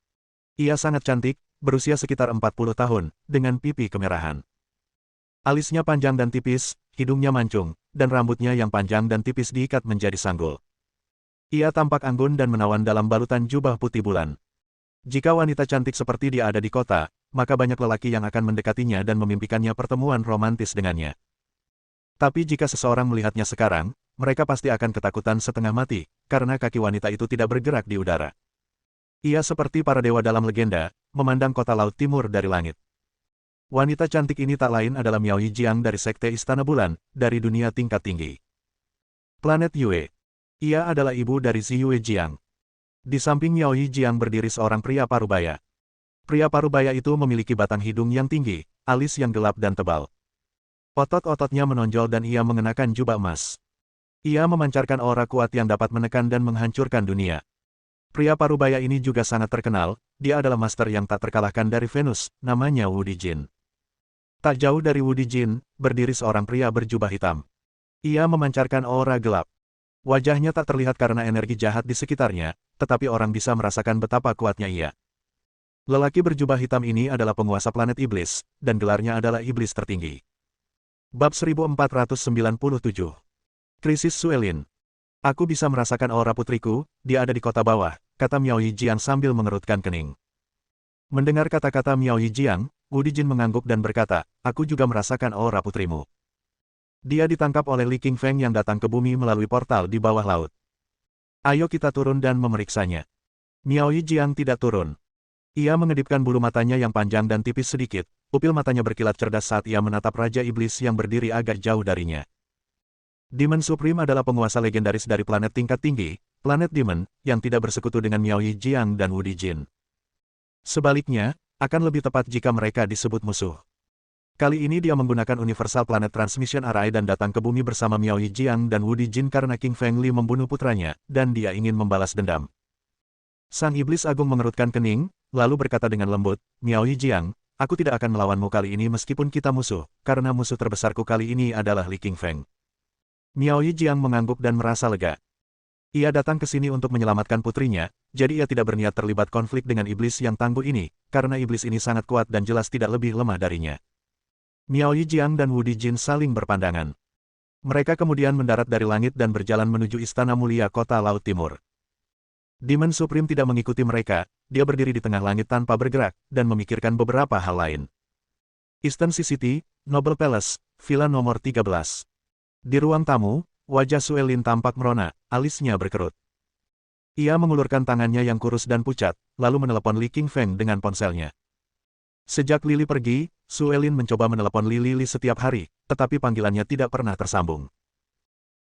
Ia sangat cantik, berusia sekitar 40 tahun, dengan pipi kemerahan. Alisnya panjang dan tipis, hidungnya mancung, dan rambutnya yang panjang dan tipis diikat menjadi sanggul. Ia tampak anggun dan menawan dalam balutan jubah putih bulan. Jika wanita cantik seperti dia ada di kota, maka banyak lelaki yang akan mendekatinya dan memimpikannya pertemuan romantis dengannya. Tapi jika seseorang melihatnya sekarang, mereka pasti akan ketakutan setengah mati, karena kaki wanita itu tidak bergerak di udara. Ia seperti para dewa dalam legenda, memandang kota Laut Timur dari langit. Wanita cantik ini tak lain adalah Miao Yijiang dari Sekte Istana Bulan, dari dunia tingkat tinggi. Planet Yue. Ia adalah ibu dari si Yue Jiang. Di samping Miao Yijiang berdiri seorang pria parubaya. Pria parubaya itu memiliki batang hidung yang tinggi, alis yang gelap dan tebal. Otot-ototnya menonjol dan ia mengenakan jubah emas. Ia memancarkan aura kuat yang dapat menekan dan menghancurkan dunia. Pria parubaya ini juga sangat terkenal, dia adalah master yang tak terkalahkan dari Venus, namanya Wu Dijin. Tak jauh dari Wu Dijin, berdiri seorang pria berjubah hitam. Ia memancarkan aura gelap. Wajahnya tak terlihat karena energi jahat di sekitarnya, tetapi orang bisa merasakan betapa kuatnya ia. Lelaki berjubah hitam ini adalah penguasa planet iblis, dan gelarnya adalah iblis tertinggi. Bab 1497. Krisis Su Elin. Aku bisa merasakan aura putriku, dia ada di kota bawah, kata Miao Yijiang sambil mengerutkan kening. Mendengar kata-kata Miao Yijiang, Wu Dijin mengangguk dan berkata, aku juga merasakan aura putrimu. Dia ditangkap oleh Li Qingfeng yang datang ke bumi melalui portal di bawah laut. Ayo kita turun dan memeriksanya. Miao Yijiang tidak turun. Ia mengedipkan bulu matanya yang panjang dan tipis sedikit, pupil matanya berkilat cerdas saat ia menatap Raja Iblis yang berdiri agak jauh darinya. Demon Supreme adalah penguasa legendaris dari planet tingkat tinggi, planet Demon, yang tidak bersekutu dengan Miao Yijiang dan Wu Dijin. Sebaliknya, akan lebih tepat jika mereka disebut musuh. Kali ini dia menggunakan Universal Planet Transmission Array dan datang ke bumi bersama Miao Yijiang dan Wu Dijin karena Qingfeng Li membunuh putranya, dan dia ingin membalas dendam. Sang Iblis Agung mengerutkan kening, lalu berkata dengan lembut, Miao Yijiang, aku tidak akan melawanmu kali ini meskipun kita musuh, karena musuh terbesarku kali ini adalah Li Qingfeng. Miao Yijiang mengangguk dan merasa lega. Ia datang ke sini untuk menyelamatkan putrinya, jadi ia tidak berniat terlibat konflik dengan iblis yang tangguh ini, karena iblis ini sangat kuat dan jelas tidak lebih lemah darinya. Miao Yijiang dan Wu Dijin saling berpandangan. Mereka kemudian mendarat dari langit dan berjalan menuju Istana Mulia Kota Laut Timur. Demon Supreme tidak mengikuti mereka, dia berdiri di tengah langit tanpa bergerak, dan memikirkan beberapa hal lain. Eastern City, Noble Palace, Villa nomor 13. Di ruang tamu, wajah Su Elin tampak merona, alisnya berkerut. Ia mengulurkan tangannya yang kurus dan pucat, lalu menelepon Li Qingfeng dengan ponselnya. Sejak Lily pergi, Suelin mencoba menelepon Lily setiap hari, tetapi panggilannya tidak pernah tersambung.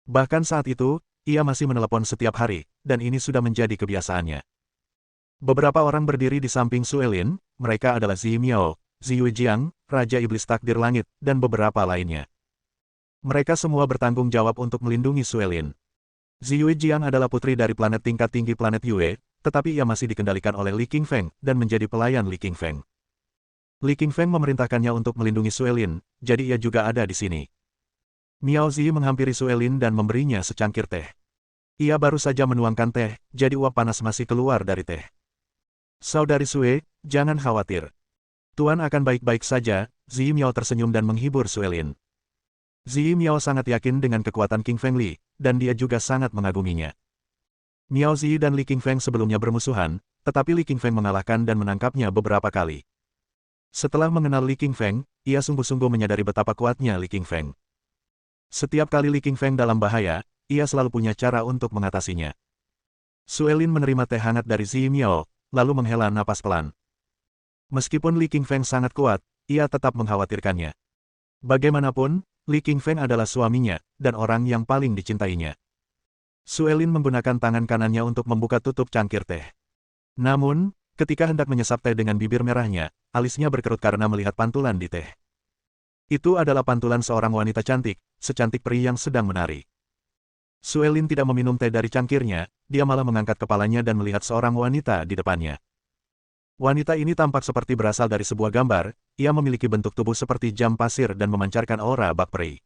Bahkan saat itu, ia masih menelepon setiap hari, dan ini sudah menjadi kebiasaannya. Beberapa orang berdiri di samping Suelin, mereka adalah Zi Miao, Zi Yuejiang, Raja Iblis Takdir Langit, dan beberapa lainnya. Mereka semua bertanggung jawab untuk melindungi Suelin. Zi Yuejiang adalah putri dari planet tingkat tinggi planet Yue, tetapi ia masih dikendalikan oleh Li Qingfeng, dan menjadi pelayan Li Qingfeng. Li Qingfeng memerintahkannya untuk melindungi Suelin, jadi ia juga ada di sini. Miao Zi menghampiri Suelin dan memberinya secangkir teh. Ia baru saja menuangkan teh, jadi uap panas masih keluar dari teh. Saudari Sue, jangan khawatir. Tuan akan baik-baik saja, Zi Miao tersenyum dan menghibur Suelin. Zi Miao sangat yakin dengan kekuatan King Feng Li, dan dia juga sangat mengaguminya. Miao Zi dan Li Qingfeng sebelumnya bermusuhan, tetapi Li Qingfeng mengalahkan dan menangkapnya beberapa kali. Setelah mengenal Li Qingfeng, ia sungguh-sungguh menyadari betapa kuatnya Li Qingfeng. Setiap kali Li Qingfeng dalam bahaya, ia selalu punya cara untuk mengatasinya. Suelin menerima teh hangat dari Zi Miao, lalu menghela napas pelan. Meskipun Li Qingfeng sangat kuat, ia tetap mengkhawatirkannya. Bagaimanapun, Li Qingfeng adalah suaminya, dan orang yang paling dicintainya. Suelin menggunakan tangan kanannya untuk membuka tutup cangkir teh. Namun, ketika hendak menyesap teh dengan bibir merahnya, alisnya berkerut karena melihat pantulan di teh. Itu adalah pantulan seorang wanita cantik, secantik peri yang sedang menari. Suelin tidak meminum teh dari cangkirnya, dia malah mengangkat kepalanya dan melihat seorang wanita di depannya. Wanita ini tampak seperti berasal dari sebuah gambar, ia memiliki bentuk tubuh seperti jam pasir dan memancarkan aura bak peri.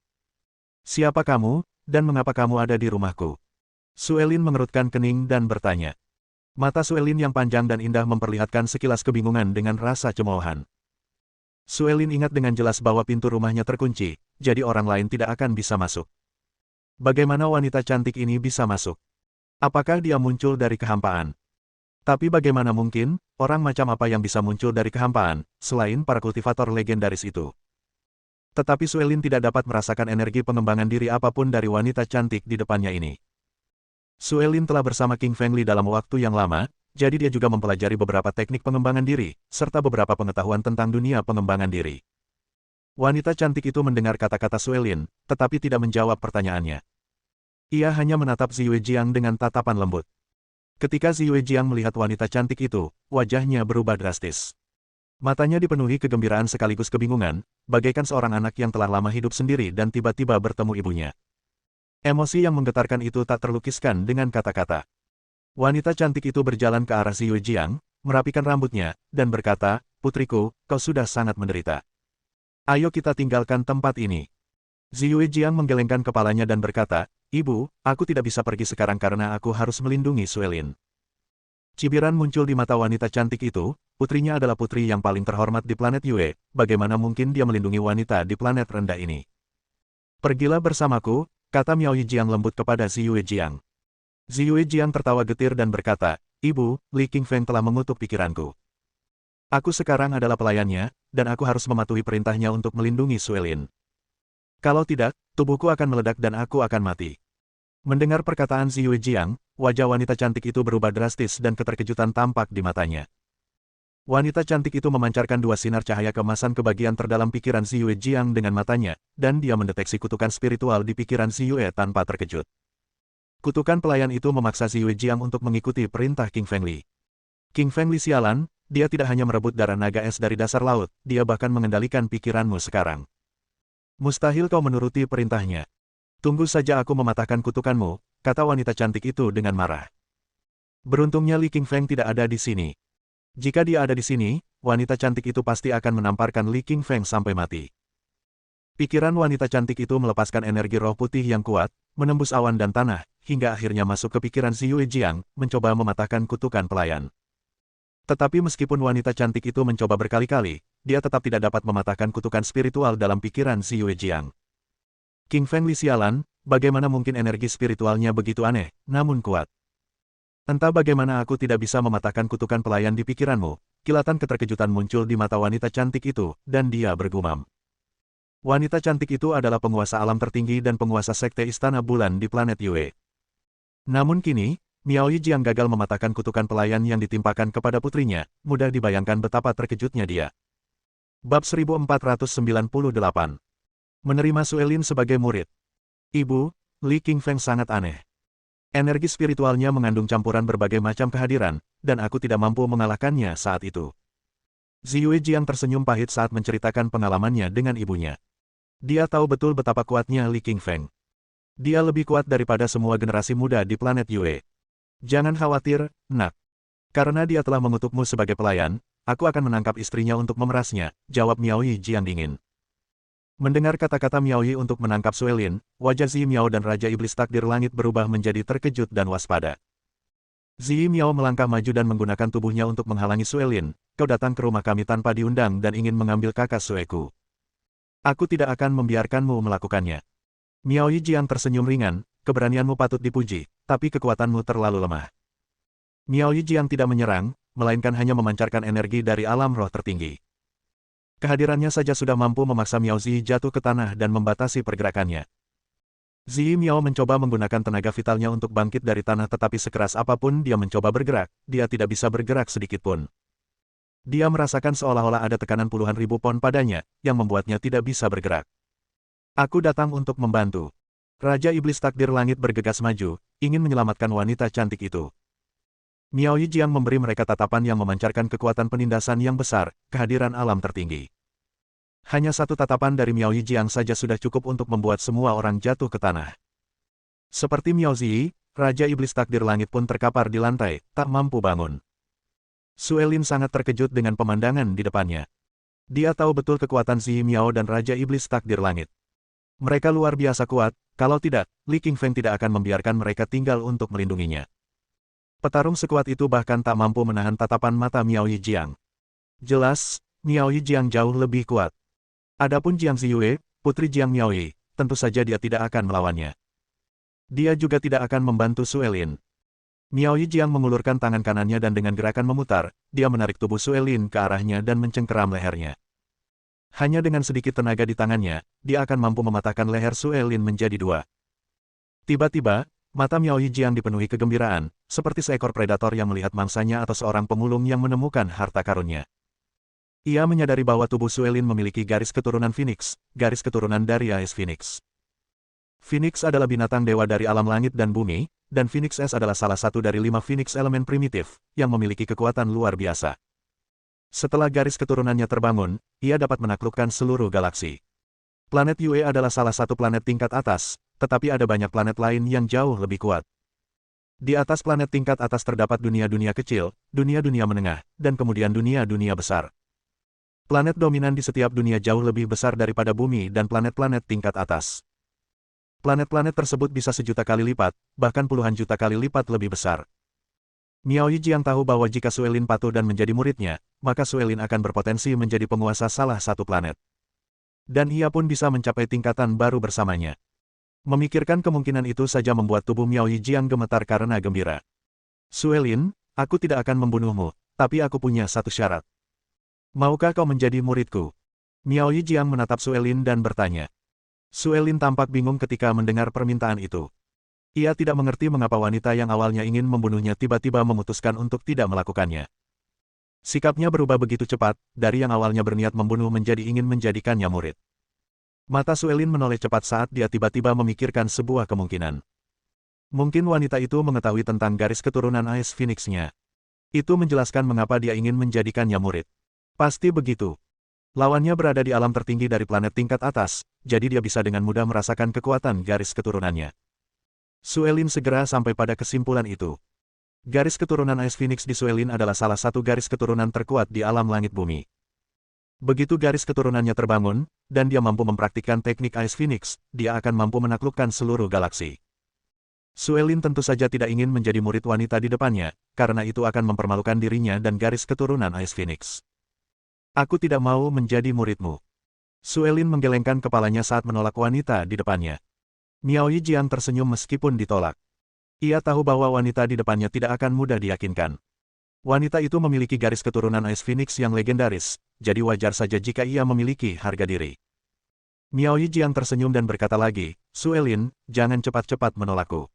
Siapa kamu, dan mengapa kamu ada di rumahku? Suelin mengerutkan kening dan bertanya. Mata Suelin yang panjang dan indah memperlihatkan sekilas kebingungan dengan rasa cemoohan. Suelin ingat dengan jelas bahwa pintu rumahnya terkunci, jadi orang lain tidak akan bisa masuk. Bagaimana wanita cantik ini bisa masuk? Apakah dia muncul dari kehampaan? Tapi bagaimana mungkin, orang macam apa yang bisa muncul dari kehampaan, selain para kultivator legendaris itu? Tetapi Suelin tidak dapat merasakan energi pengembangan diri apapun dari wanita cantik di depannya ini. Suelin telah bersama King Feng Li dalam waktu yang lama, jadi dia juga mempelajari beberapa teknik pengembangan diri, serta beberapa pengetahuan tentang dunia pengembangan diri. Wanita cantik itu mendengar kata-kata Suelin, tetapi tidak menjawab pertanyaannya. Ia hanya menatap Zi Yuejiang dengan tatapan lembut. Ketika Zi Yuejiang melihat wanita cantik itu, wajahnya berubah drastis. Matanya dipenuhi kegembiraan sekaligus kebingungan, bagaikan seorang anak yang telah lama hidup sendiri dan tiba-tiba bertemu ibunya. Emosi yang menggetarkan itu tak terlukiskan dengan kata-kata. Wanita cantik itu berjalan ke arah Zi Yuejiang, merapikan rambutnya, dan berkata, "Putriku, kau sudah sangat menderita. Ayo kita tinggalkan tempat ini." Zi Yuejiang menggelengkan kepalanya dan berkata, "Ibu, aku tidak bisa pergi sekarang karena aku harus melindungi Suelin." Cibiran muncul di mata wanita cantik itu, putrinya adalah putri yang paling terhormat di planet Yue, bagaimana mungkin dia melindungi wanita di planet rendah ini? "Pergilah bersamaku," kata Miao Yijiang lembut kepada Zi Yuejiang. Zi Yuejiang tertawa getir dan berkata, "Ibu, Li Qingfeng telah mengutuk pikiranku. Aku sekarang adalah pelayannya, dan aku harus mematuhi perintahnya untuk melindungi Suelin. Kalau tidak, tubuhku akan meledak dan aku akan mati." Mendengar perkataan Zi Yuejiang, wajah wanita cantik itu berubah drastis dan keterkejutan tampak di matanya. Wanita cantik itu memancarkan dua sinar cahaya keemasan ke bagian terdalam pikiran Zi Yuejiang dengan matanya, dan dia mendeteksi kutukan spiritual di pikiran Zi Yue tanpa terkejut. Kutukan pelayan itu memaksa Zi Yuejiang untuk mengikuti perintah King Feng Li. King Feng Li sialan, dia tidak hanya merebut darah naga es dari dasar laut, dia bahkan mengendalikan pikiranmu sekarang. Mustahil kau menuruti perintahnya. Tunggu saja aku mematahkan kutukanmu, kata wanita cantik itu dengan marah. Beruntungnya Li Qingfeng tidak ada di sini. Jika dia ada di sini, wanita cantik itu pasti akan menamparkan Li Qingfeng sampai mati. Pikiran wanita cantik itu melepaskan energi roh putih yang kuat, menembus awan dan tanah, hingga akhirnya masuk ke pikiran Zi Yuejiang, mencoba mematahkan kutukan pelayan. Tetapi meskipun wanita cantik itu mencoba berkali-kali, dia tetap tidak dapat mematahkan kutukan spiritual dalam pikiran Zi Yuejiang. King Feng Li sialan, bagaimana mungkin energi spiritualnya begitu aneh, namun kuat. Entah bagaimana aku tidak bisa mematahkan kutukan pelayan di pikiranmu, kilatan keterkejutan muncul di mata wanita cantik itu, dan dia bergumam. Wanita cantik itu adalah penguasa alam tertinggi dan penguasa sekte Istana Bulan di planet Yue. Namun kini, Miao Yijiang gagal mematahkan kutukan pelayan yang ditimpakan kepada putrinya, mudah dibayangkan betapa terkejutnya dia. Bab 1498. Menerima Suelin sebagai murid. Ibu, Li Qingfeng sangat aneh. Energi spiritualnya mengandung campuran berbagai macam kehadiran, dan aku tidak mampu mengalahkannya saat itu. Ziyue Jiang tersenyum pahit saat menceritakan pengalamannya dengan ibunya. Dia tahu betul betapa kuatnya Li Qingfeng. Dia lebih kuat daripada semua generasi muda di planet Yue. Jangan khawatir, nak. Karena dia telah mengutukmu sebagai pelayan, aku akan menangkap istrinya untuk memerasnya, jawab Miao Yijiang dingin. Mendengar kata-kata Miao Yi untuk menangkap Suelin, wajah Zi Miao dan Raja Iblis Takdir Langit berubah menjadi terkejut dan waspada. Zi Miao melangkah maju dan menggunakan tubuhnya untuk menghalangi Suelin. Kau datang ke rumah kami tanpa diundang dan ingin mengambil kakak Sueku. Aku tidak akan membiarkanmu melakukannya. Miao Yijiang tersenyum ringan, keberanianmu patut dipuji, tapi kekuatanmu terlalu lemah. Miao Yijiang tidak menyerang, melainkan hanya memancarkan energi dari alam roh tertinggi. Kehadirannya saja sudah mampu memaksa Miao Zi jatuh ke tanah dan membatasi pergerakannya. Zi Miao mencoba menggunakan tenaga vitalnya untuk bangkit dari tanah, tetapi sekeras apapun dia mencoba bergerak, dia tidak bisa bergerak sedikitpun. Dia merasakan seolah-olah ada tekanan puluhan ribu pon padanya, yang membuatnya tidak bisa bergerak. Aku datang untuk membantu. Raja Iblis Takdir Langit bergegas maju, ingin menyelamatkan wanita cantik itu. Miao Yijiang memberi mereka tatapan yang memancarkan kekuatan penindasan yang besar, kehadiran alam tertinggi. Hanya satu tatapan dari Miao Yijiang saja sudah cukup untuk membuat semua orang jatuh ke tanah. Seperti Miao Ziyi, Raja Iblis Takdir Langit pun terkapar di lantai, tak mampu bangun. Suelin sangat terkejut dengan pemandangan di depannya. Dia tahu betul kekuatan Ziyi Miao dan Raja Iblis Takdir Langit. Mereka luar biasa kuat, kalau tidak, Li Qingfeng tidak akan membiarkan mereka tinggal untuk melindunginya. Petarung sekuat itu bahkan tak mampu menahan tatapan mata Miao Yijiang. Jelas, Miao Yijiang jauh lebih kuat. Adapun Jiang Ziyue, putri Jiang Miaoyi, tentu saja dia tidak akan melawannya. Dia juga tidak akan membantu Suelin. Miao Yijiang mengulurkan tangan kanannya dan dengan gerakan memutar, dia menarik tubuh Suelin ke arahnya dan mencengkeram lehernya. Hanya dengan sedikit tenaga di tangannya, dia akan mampu mematahkan leher Suelin menjadi dua. Tiba-tiba, mata Miao Yijiang dipenuhi kegembiraan, seperti seekor predator yang melihat mangsanya atau seorang pemulung yang menemukan harta karunnya. Ia menyadari bahwa tubuh Suelin memiliki garis keturunan Phoenix, garis keturunan dari AS Phoenix. Phoenix adalah binatang dewa dari alam langit dan bumi, dan Phoenix S adalah salah satu dari 5 Phoenix elemen primitif, yang memiliki kekuatan luar biasa. Setelah garis keturunannya terbangun, ia dapat menaklukkan seluruh galaksi. Planet Yue adalah salah satu planet tingkat atas, tetapi ada banyak planet lain yang jauh lebih kuat. Di atas planet tingkat atas terdapat dunia-dunia kecil, dunia-dunia menengah, dan kemudian dunia-dunia besar. Planet dominan di setiap dunia jauh lebih besar daripada bumi dan planet-planet tingkat atas. Planet-planet tersebut bisa sejuta kali lipat, bahkan puluhan juta kali lipat lebih besar. Miao Yijiang tahu bahwa jika Suelin patuh dan menjadi muridnya, maka Suelin akan berpotensi menjadi penguasa salah satu planet. Dan ia pun bisa mencapai tingkatan baru bersamanya. Memikirkan kemungkinan itu saja membuat tubuh Miao Yijiang gemetar karena gembira. Suelin, aku tidak akan membunuhmu, tapi aku punya satu syarat. Maukah kau menjadi muridku? Miao Yijiang menatap Suelin dan bertanya. Suelin tampak bingung ketika mendengar permintaan itu. Ia tidak mengerti mengapa wanita yang awalnya ingin membunuhnya tiba-tiba memutuskan untuk tidak melakukannya. Sikapnya berubah begitu cepat, dari yang awalnya berniat membunuh menjadi ingin menjadikannya murid. Mata Suelin menoleh cepat saat dia tiba-tiba memikirkan sebuah kemungkinan. Mungkin wanita itu mengetahui tentang garis keturunan AS Phoenix-nya. Itu menjelaskan mengapa dia ingin menjadikannya murid. Pasti begitu. Lawannya berada di alam tertinggi dari planet tingkat atas, jadi dia bisa dengan mudah merasakan kekuatan garis keturunannya. Suelin segera sampai pada kesimpulan itu. Garis keturunan AS Phoenix di Suelin adalah salah satu garis keturunan terkuat di alam langit bumi. Begitu garis keturunannya terbangun, dan dia mampu mempraktikkan teknik AS Phoenix, dia akan mampu menaklukkan seluruh galaksi. Suelin tentu saja tidak ingin menjadi murid wanita di depannya, karena itu akan mempermalukan dirinya dan garis keturunan AS Phoenix. Aku tidak mau menjadi muridmu. Suelin menggelengkan kepalanya saat menolak wanita di depannya. Miao Yijiang tersenyum meskipun ditolak. Ia tahu bahwa wanita di depannya tidak akan mudah diyakinkan. Wanita itu memiliki garis keturunan AS Phoenix yang legendaris, jadi wajar saja jika ia memiliki harga diri. Miao Yijiang tersenyum dan berkata lagi, Suelin, jangan cepat-cepat menolakku.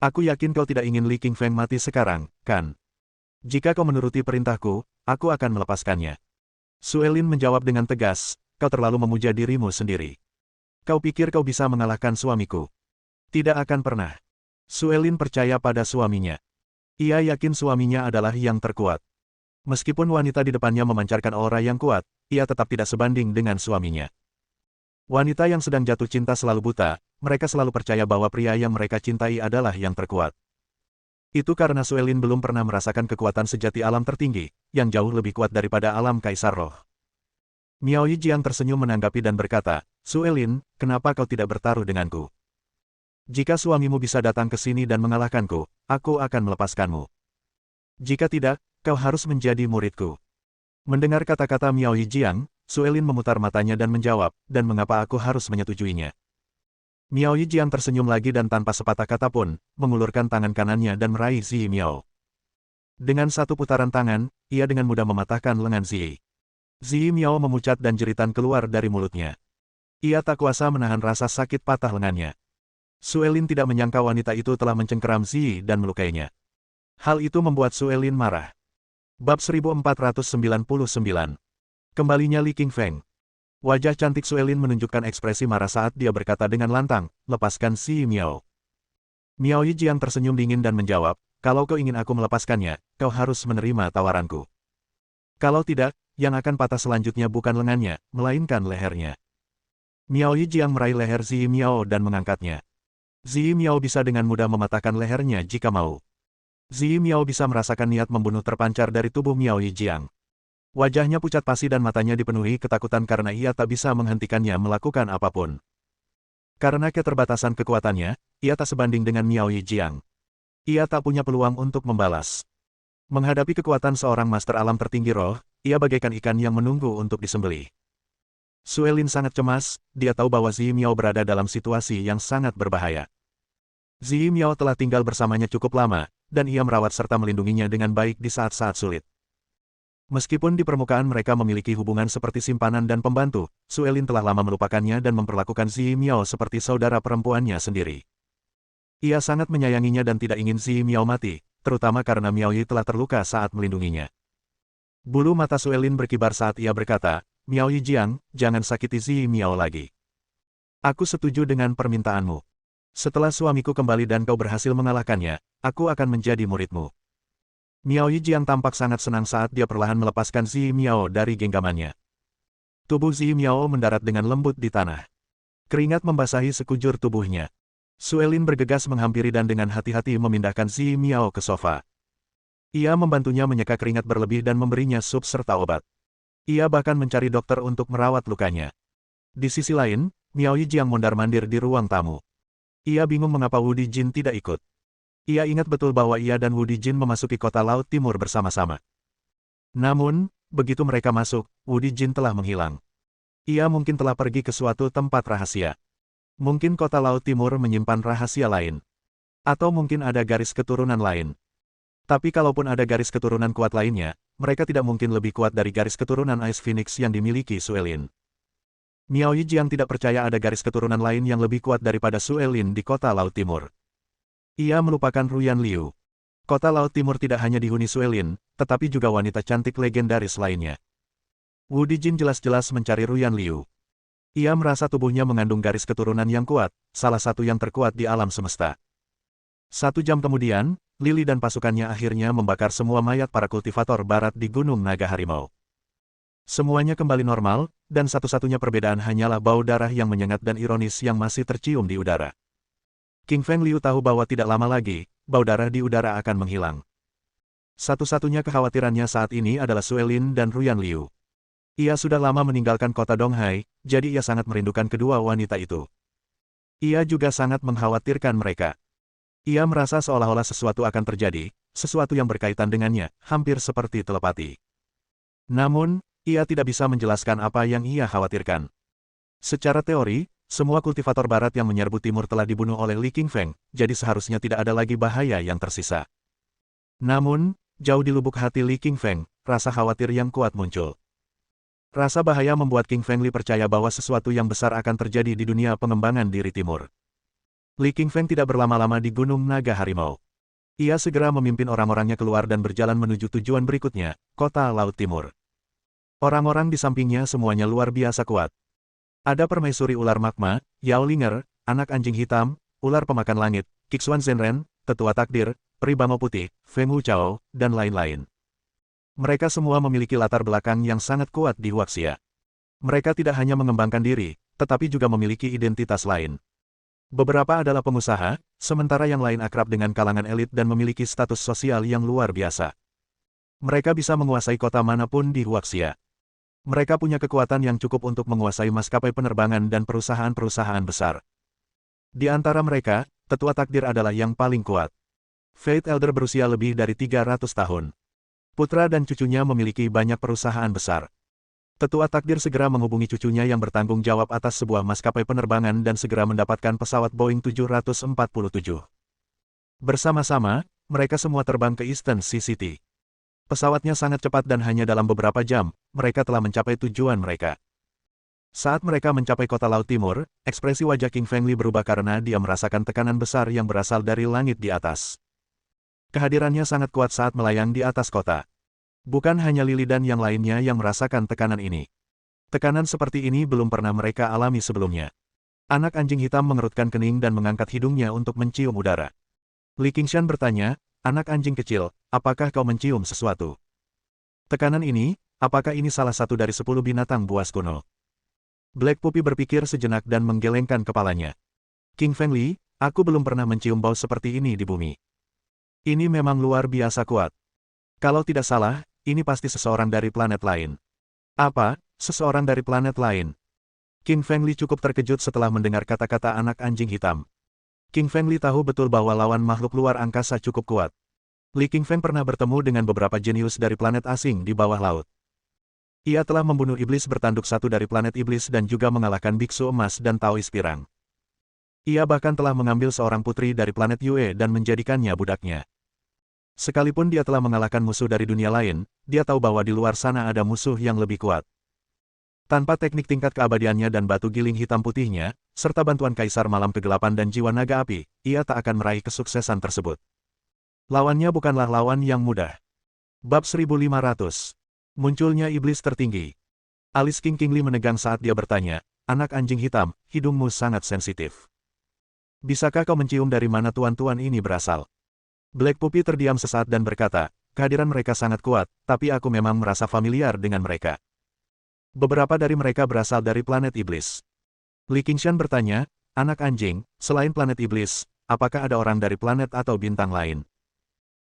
Aku yakin kau tidak ingin Li Qingfeng mati sekarang, kan? Jika kau menuruti perintahku, aku akan melepaskannya. Suelin menjawab dengan tegas, kau terlalu memuja dirimu sendiri. Kau pikir kau bisa mengalahkan suamiku? Tidak akan pernah. Suelin percaya pada suaminya. Ia yakin suaminya adalah yang terkuat. Meskipun wanita di depannya memancarkan aura yang kuat, ia tetap tidak sebanding dengan suaminya. Wanita yang sedang jatuh cinta selalu buta, mereka selalu percaya bahwa pria yang mereka cintai adalah yang terkuat. Itu karena Suelin belum pernah merasakan kekuatan sejati alam tertinggi, yang jauh lebih kuat daripada alam kaisar roh. Miao Yijiang tersenyum menanggapi dan berkata, Suelin, kenapa kau tidak bertaruh denganku? Jika suamimu bisa datang ke sini dan mengalahkanku, aku akan melepaskanmu. Jika tidak, kau harus menjadi muridku. Mendengar kata-kata Miao Yijiang, Suelin memutar matanya dan menjawab, dan mengapa aku harus menyetujuinya? Miao Yijiang tersenyum lagi dan tanpa sepatah kata pun, mengulurkan tangan kanannya dan meraih Zi Miao. Dengan satu putaran tangan, ia dengan mudah mematahkan lengan Zi. Zi Miao memucat dan jeritan keluar dari mulutnya. Ia tak kuasa menahan rasa sakit patah lengannya. Suelin tidak menyangka wanita itu telah mencengkeram Zi dan melukainya. Hal itu membuat Suelin marah. Bab 1499. Kembalinya Li Qingfeng. Wajah cantik Suelin menunjukkan ekspresi marah saat dia berkata dengan lantang, lepaskan Zi Miao. Miao Yijiang tersenyum dingin dan menjawab, kalau kau ingin aku melepaskannya, kau harus menerima tawaranku. Kalau tidak, yang akan patah selanjutnya bukan lengannya, melainkan lehernya. Miao Yijiang meraih leher Zi Miao dan mengangkatnya. Zi Miao bisa dengan mudah mematahkan lehernya jika mau. Zi Miao bisa merasakan niat membunuh terpancar dari tubuh Miao Yijiang. Wajahnya pucat pasi dan matanya dipenuhi ketakutan karena ia tak bisa menghentikannya melakukan apapun. Karena keterbatasan kekuatannya, ia tak sebanding dengan Miao Yijiang. Ia tak punya peluang untuk membalas. Menghadapi kekuatan seorang master alam tertinggi roh, ia bagaikan ikan yang menunggu untuk disembelih. Suelin sangat cemas, dia tahu bahwa Zi Miao berada dalam situasi yang sangat berbahaya. Zi Miao telah tinggal bersamanya cukup lama, dan ia merawat serta melindunginya dengan baik di saat-saat sulit. Meskipun di permukaan mereka memiliki hubungan seperti simpanan dan pembantu, Suelin telah lama melupakannya dan memperlakukan Zi Miao seperti saudara perempuannya sendiri. Ia sangat menyayanginya dan tidak ingin Zi Miao mati, terutama karena Miao Yi telah terluka saat melindunginya. Bulu mata Suelin berkibar saat ia berkata, Miao Yijiang, jangan sakiti Zi Miao lagi. Aku setuju dengan permintaanmu. Setelah suamiku kembali dan kau berhasil mengalahkannya, aku akan menjadi muridmu. Miao Yijiang tampak sangat senang saat dia perlahan melepaskan Zi Miao dari genggamannya. Tubuh Zi Miao mendarat dengan lembut di tanah. Keringat membasahi sekujur tubuhnya. Suelin bergegas menghampiri dan dengan hati-hati memindahkan Zi Miao ke sofa. Ia membantunya menyeka keringat berlebih dan memberinya sup serta obat. Ia bahkan mencari dokter untuk merawat lukanya. Di sisi lain, Miao Yijiang mondar-mandir di ruang tamu. Ia bingung mengapa Wu Dijin tidak ikut. Ia ingat betul bahwa ia dan Wu Dijin memasuki kota Laut Timur bersama-sama. Namun, begitu mereka masuk, Wu Dijin telah menghilang. Ia mungkin telah pergi ke suatu tempat rahasia. Mungkin kota Laut Timur menyimpan rahasia lain. Atau mungkin ada garis keturunan lain. Tapi kalaupun ada garis keturunan kuat lainnya, mereka tidak mungkin lebih kuat dari garis keturunan Ice Phoenix yang dimiliki Suelin. Miao Yijiang tidak percaya ada garis keturunan lain yang lebih kuat daripada Suelin di kota Laut Timur. Ia melupakan Ruyan Liu. Kota Laut Timur tidak hanya dihuni Suelin, tetapi juga wanita cantik legendaris lainnya. Wu Dijin jelas-jelas mencari Ruyan Liu. Ia merasa tubuhnya mengandung garis keturunan yang kuat, salah satu yang terkuat di alam semesta. 1 jam kemudian, Lili dan pasukannya akhirnya membakar semua mayat para kultivator barat di Gunung Naga Harimau. Semuanya kembali normal, dan satu-satunya perbedaan hanyalah bau darah yang menyengat dan ironis yang masih tercium di udara. Qingfeng Liu tahu bahwa tidak lama lagi, bau darah di udara akan menghilang. Satu-satunya kekhawatirannya saat ini adalah Suelin dan Ruyan Liu. Ia sudah lama meninggalkan kota Donghai, jadi ia sangat merindukan kedua wanita itu. Ia juga sangat mengkhawatirkan mereka. Ia merasa seolah-olah sesuatu akan terjadi, sesuatu yang berkaitan dengannya, hampir seperti telepati. Namun, ia tidak bisa menjelaskan apa yang ia khawatirkan. Secara teori, semua kultivator barat yang menyerbu timur telah dibunuh oleh Li Qingfeng, jadi seharusnya tidak ada lagi bahaya yang tersisa. Namun, jauh di lubuk hati Li Qingfeng, rasa khawatir yang kuat muncul. Rasa bahaya membuat Qingfeng Li percaya bahwa sesuatu yang besar akan terjadi di dunia pengembangan diri timur. Li Qingfeng tidak berlama-lama di Gunung Naga Harimau. Ia segera memimpin orang-orangnya keluar dan berjalan menuju tujuan berikutnya, Kota Laut Timur. Orang-orang di sampingnya semuanya luar biasa kuat. Ada permaisuri ular magma, Yao Linger, anak anjing hitam, ular pemakan langit, Kixuan Zhenren, tetua takdir, peri bangau putih, Feng Wuchao, dan lain-lain. Mereka semua memiliki latar belakang yang sangat kuat di Huaxia. Mereka tidak hanya mengembangkan diri, tetapi juga memiliki identitas lain. Beberapa adalah pengusaha, sementara yang lain akrab dengan kalangan elit dan memiliki status sosial yang luar biasa. Mereka bisa menguasai kota manapun di Huaxia. Mereka punya kekuatan yang cukup untuk menguasai maskapai penerbangan dan perusahaan-perusahaan besar. Di antara mereka, tetua takdir adalah yang paling kuat. Fate Elder berusia lebih dari 300 tahun. Putra dan cucunya memiliki banyak perusahaan besar. Tetua takdir segera menghubungi cucunya yang bertanggung jawab atas sebuah maskapai penerbangan dan segera mendapatkan pesawat Boeing 747. Bersama-sama, mereka semua terbang ke Eastern Sea City. Pesawatnya sangat cepat dan hanya dalam beberapa jam, mereka telah mencapai tujuan mereka. Saat mereka mencapai kota Laut Timur, ekspresi wajah King Feng Li berubah karena dia merasakan tekanan besar yang berasal dari langit di atas. Kehadirannya sangat kuat saat melayang di atas kota. Bukan hanya Lili dan yang lainnya yang merasakan tekanan ini. Tekanan seperti ini belum pernah mereka alami sebelumnya. Anak anjing hitam mengerutkan kening dan mengangkat hidungnya untuk mencium udara. Li Qingshan bertanya, anak anjing kecil, apakah kau mencium sesuatu? Tekanan ini, apakah ini salah satu dari 10 binatang buas kuno? Black Puppy berpikir sejenak dan menggelengkan kepalanya. King Feng Li, aku belum pernah mencium bau seperti ini di bumi. Ini memang luar biasa kuat. Kalau tidak salah, ini pasti seseorang dari planet lain. Apa, seseorang dari planet lain? King Feng Li cukup terkejut setelah mendengar kata-kata anak anjing hitam. King Feng Li tahu betul bahwa lawan makhluk luar angkasa cukup kuat. Li Qingfeng pernah bertemu dengan beberapa jenius dari planet asing di bawah laut. Ia telah membunuh iblis bertanduk satu dari planet iblis dan juga mengalahkan biksu emas dan Taois pirang. Ia bahkan telah mengambil seorang putri dari planet Yue dan menjadikannya budaknya. Sekalipun dia telah mengalahkan musuh dari dunia lain, dia tahu bahwa di luar sana ada musuh yang lebih kuat. Tanpa teknik tingkat keabadiannya dan batu giling hitam putihnya, serta bantuan Kaisar Malam Kegelapan dan jiwa naga api, ia tak akan meraih kesuksesan tersebut. Lawannya bukanlah lawan yang mudah. Bab 1500. Munculnya iblis tertinggi. Alis King King Li menegang saat dia bertanya, anak anjing hitam, hidungmu sangat sensitif. Bisakah kau mencium dari mana tuan-tuan ini berasal? Black Puppy terdiam sesaat dan berkata, kehadiran mereka sangat kuat, tapi aku memang merasa familiar dengan mereka. Beberapa dari mereka berasal dari planet iblis. Li Qingshan bertanya, anak anjing, selain planet iblis, apakah ada orang dari planet atau bintang lain?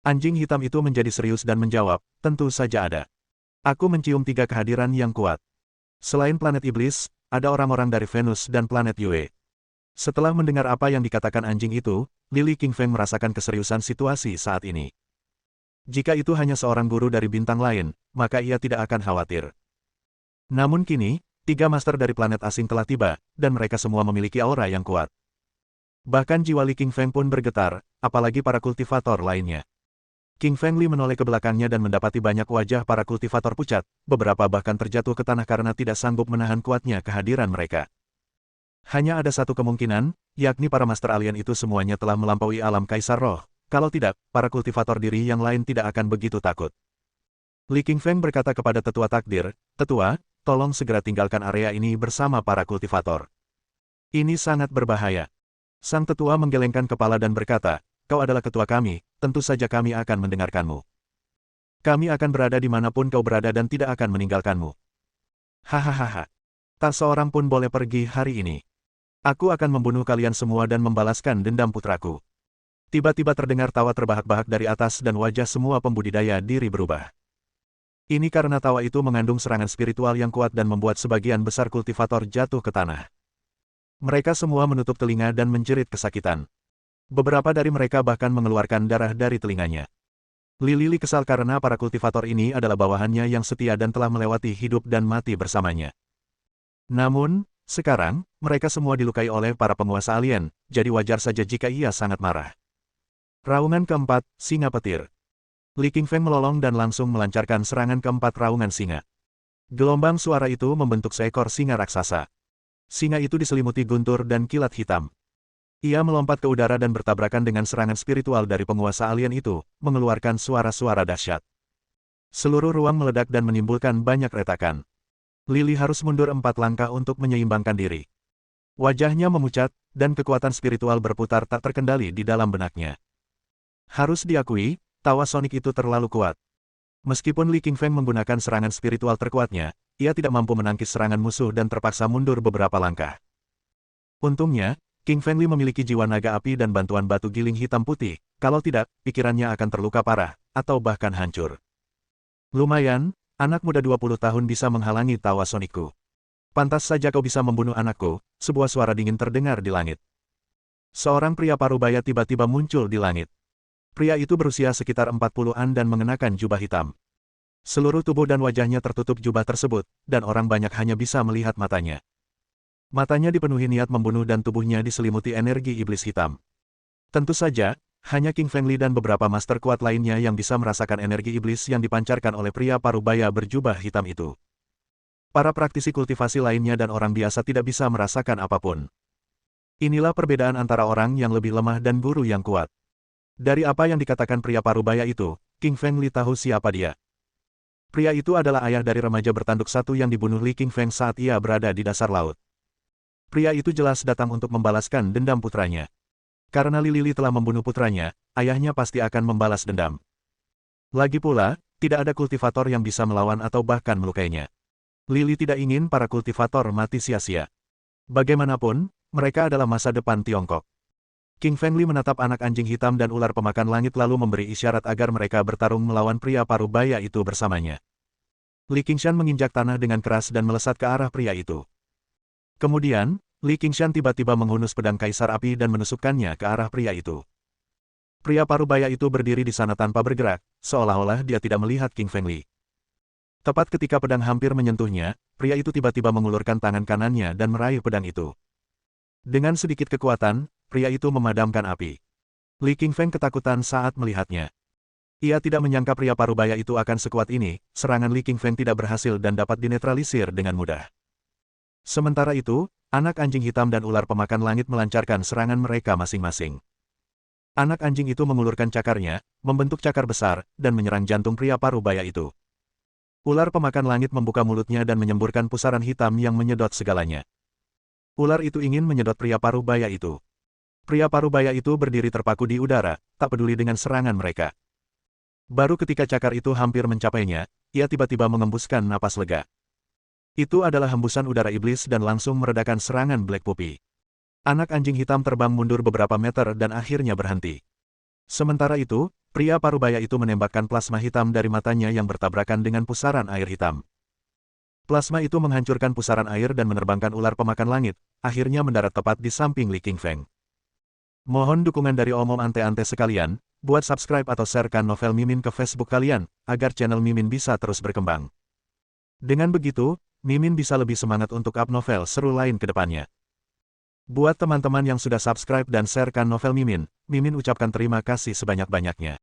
Anjing hitam itu menjadi serius dan menjawab, tentu saja ada. Aku mencium 3 kehadiran yang kuat. Selain planet iblis, ada orang-orang dari Venus dan planet Yue. Setelah mendengar apa yang dikatakan anjing itu, Li Qingfeng merasakan keseriusan situasi saat ini. Jika itu hanya seorang guru dari bintang lain, maka ia tidak akan khawatir. Namun kini, 3 master dari planet asing telah tiba, dan mereka semua memiliki aura yang kuat. Bahkan jiwa Li Qingfeng pun bergetar, apalagi para kultivator lainnya. King Feng Li menoleh ke belakangnya dan mendapati banyak wajah para kultivator pucat, beberapa bahkan terjatuh ke tanah karena tidak sanggup menahan kuatnya kehadiran mereka. Hanya ada satu kemungkinan, yakni para master alien itu semuanya telah melampaui alam Kaisar Roh, kalau tidak, para kultivator diri yang lain tidak akan begitu takut. Li Qingfeng berkata kepada tetua takdir, tetua, tolong segera tinggalkan area ini bersama para kultivator. Ini sangat berbahaya. Sang tetua menggelengkan kepala dan berkata, kau adalah ketua kami, tentu saja kami akan mendengarkanmu. Kami akan berada dimanapun kau berada dan tidak akan meninggalkanmu. Hahaha. Tak seorang pun boleh pergi hari ini. Aku akan membunuh kalian semua dan membalaskan dendam putraku. Tiba-tiba terdengar tawa terbahak-bahak dari atas dan wajah semua pembudidaya diri berubah. Ini karena tawa itu mengandung serangan spiritual yang kuat dan membuat sebagian besar kultivator jatuh ke tanah. Mereka semua menutup telinga dan menjerit kesakitan. Beberapa dari mereka bahkan mengeluarkan darah dari telinganya. Li kesal karena para kultivator ini adalah bawahannya yang setia dan telah melewati hidup dan mati bersamanya. Namun, sekarang, mereka semua dilukai oleh para penguasa alien, jadi wajar saja jika ia sangat marah. Raungan keempat, Singa Petir. Li Qingfeng melolong dan langsung melancarkan serangan keempat raungan singa. Gelombang suara itu membentuk seekor singa raksasa. Singa itu diselimuti guntur dan kilat hitam. Ia melompat ke udara dan bertabrakan dengan serangan spiritual dari penguasa alien itu, mengeluarkan suara-suara dahsyat. Seluruh ruang meledak dan menimbulkan banyak retakan. Lily harus mundur 4 langkah untuk menyeimbangkan diri. Wajahnya memucat, dan kekuatan spiritual berputar tak terkendali di dalam benaknya. Harus diakui, tawa Sonic itu terlalu kuat. Meskipun Li Qingfeng menggunakan serangan spiritual terkuatnya, ia tidak mampu menangkis serangan musuh dan terpaksa mundur beberapa langkah. Untungnya, King Feng Li memiliki jiwa naga api dan bantuan batu giling hitam putih, kalau tidak, pikirannya akan terluka parah, atau bahkan hancur. Lumayan, anak muda 20 tahun bisa menghalangi tawa Sonicku. Pantas saja kau bisa membunuh anakku, sebuah suara dingin terdengar di langit. Seorang pria parubaya tiba-tiba muncul di langit. Pria itu berusia sekitar 40-an dan mengenakan jubah hitam. Seluruh tubuh dan wajahnya tertutup jubah tersebut, dan orang banyak hanya bisa melihat matanya. Matanya dipenuhi niat membunuh dan tubuhnya diselimuti energi iblis hitam. Tentu saja, hanya King Feng Li dan beberapa master kuat lainnya yang bisa merasakan energi iblis yang dipancarkan oleh pria parubaya berjubah hitam itu. Para praktisi kultivasi lainnya dan orang biasa tidak bisa merasakan apapun. Inilah perbedaan antara orang yang lebih lemah dan guru yang kuat. Dari apa yang dikatakan pria parubaya itu, King Feng Li tahu siapa dia. Pria itu adalah ayah dari remaja bertanduk satu yang dibunuh Li Qingfeng saat ia berada di dasar laut. Pria itu jelas datang untuk membalaskan dendam putranya. Karena Li telah membunuh putranya, ayahnya pasti akan membalas dendam. Lagi pula, tidak ada kultivator yang bisa melawan atau bahkan melukainya. Li tidak ingin para kultivator mati sia-sia. Bagaimanapun, mereka adalah masa depan Tiongkok. King Feng Li menatap anak anjing hitam dan ular pemakan langit lalu memberi isyarat agar mereka bertarung melawan pria parubaya itu bersamanya. Li Qingshan menginjak tanah dengan keras dan melesat ke arah pria itu. Kemudian, Li Qingshan tiba-tiba menghunus pedang kaisar api dan menusukkannya ke arah pria itu. Pria parubaya itu berdiri di sana tanpa bergerak, seolah-olah dia tidak melihat King Feng Li. Tepat ketika pedang hampir menyentuhnya, pria itu tiba-tiba mengulurkan tangan kanannya dan meraih pedang itu. Dengan sedikit kekuatan, pria itu memadamkan api. Li Qingfeng ketakutan saat melihatnya. Ia tidak menyangka pria parubaya itu akan sekuat ini, serangan Li Qingfeng tidak berhasil dan dapat dinetralisir dengan mudah. Sementara itu, anak anjing hitam dan ular pemakan langit melancarkan serangan mereka masing-masing. Anak anjing itu mengulurkan cakarnya, membentuk cakar besar, dan menyerang jantung pria parubaya itu. Ular pemakan langit membuka mulutnya dan menyemburkan pusaran hitam yang menyedot segalanya. Ular itu ingin menyedot pria parubaya itu. Pria parubaya itu berdiri terpaku di udara, tak peduli dengan serangan mereka. Baru ketika cakar itu hampir mencapainya, ia tiba-tiba mengembuskan napas lega. Itu adalah hembusan udara iblis dan langsung meredakan serangan Black Puppy. Anak anjing hitam terbang mundur beberapa meter dan akhirnya berhenti. Sementara itu, pria parubaya itu menembakkan plasma hitam dari matanya yang bertabrakan dengan pusaran air hitam. Plasma itu menghancurkan pusaran air dan menerbangkan ular pemakan langit, akhirnya mendarat tepat di samping Li Qingfeng. Mohon dukungan dari omom ante-ante sekalian, buat subscribe atau sharekan novel Mimin ke Facebook kalian, agar channel Mimin bisa terus berkembang. Dengan begitu, Mimin bisa lebih semangat untuk up novel seru lain ke depannya. Buat teman-teman yang sudah subscribe dan sharekan novel Mimin, Mimin ucapkan terima kasih sebanyak-banyaknya.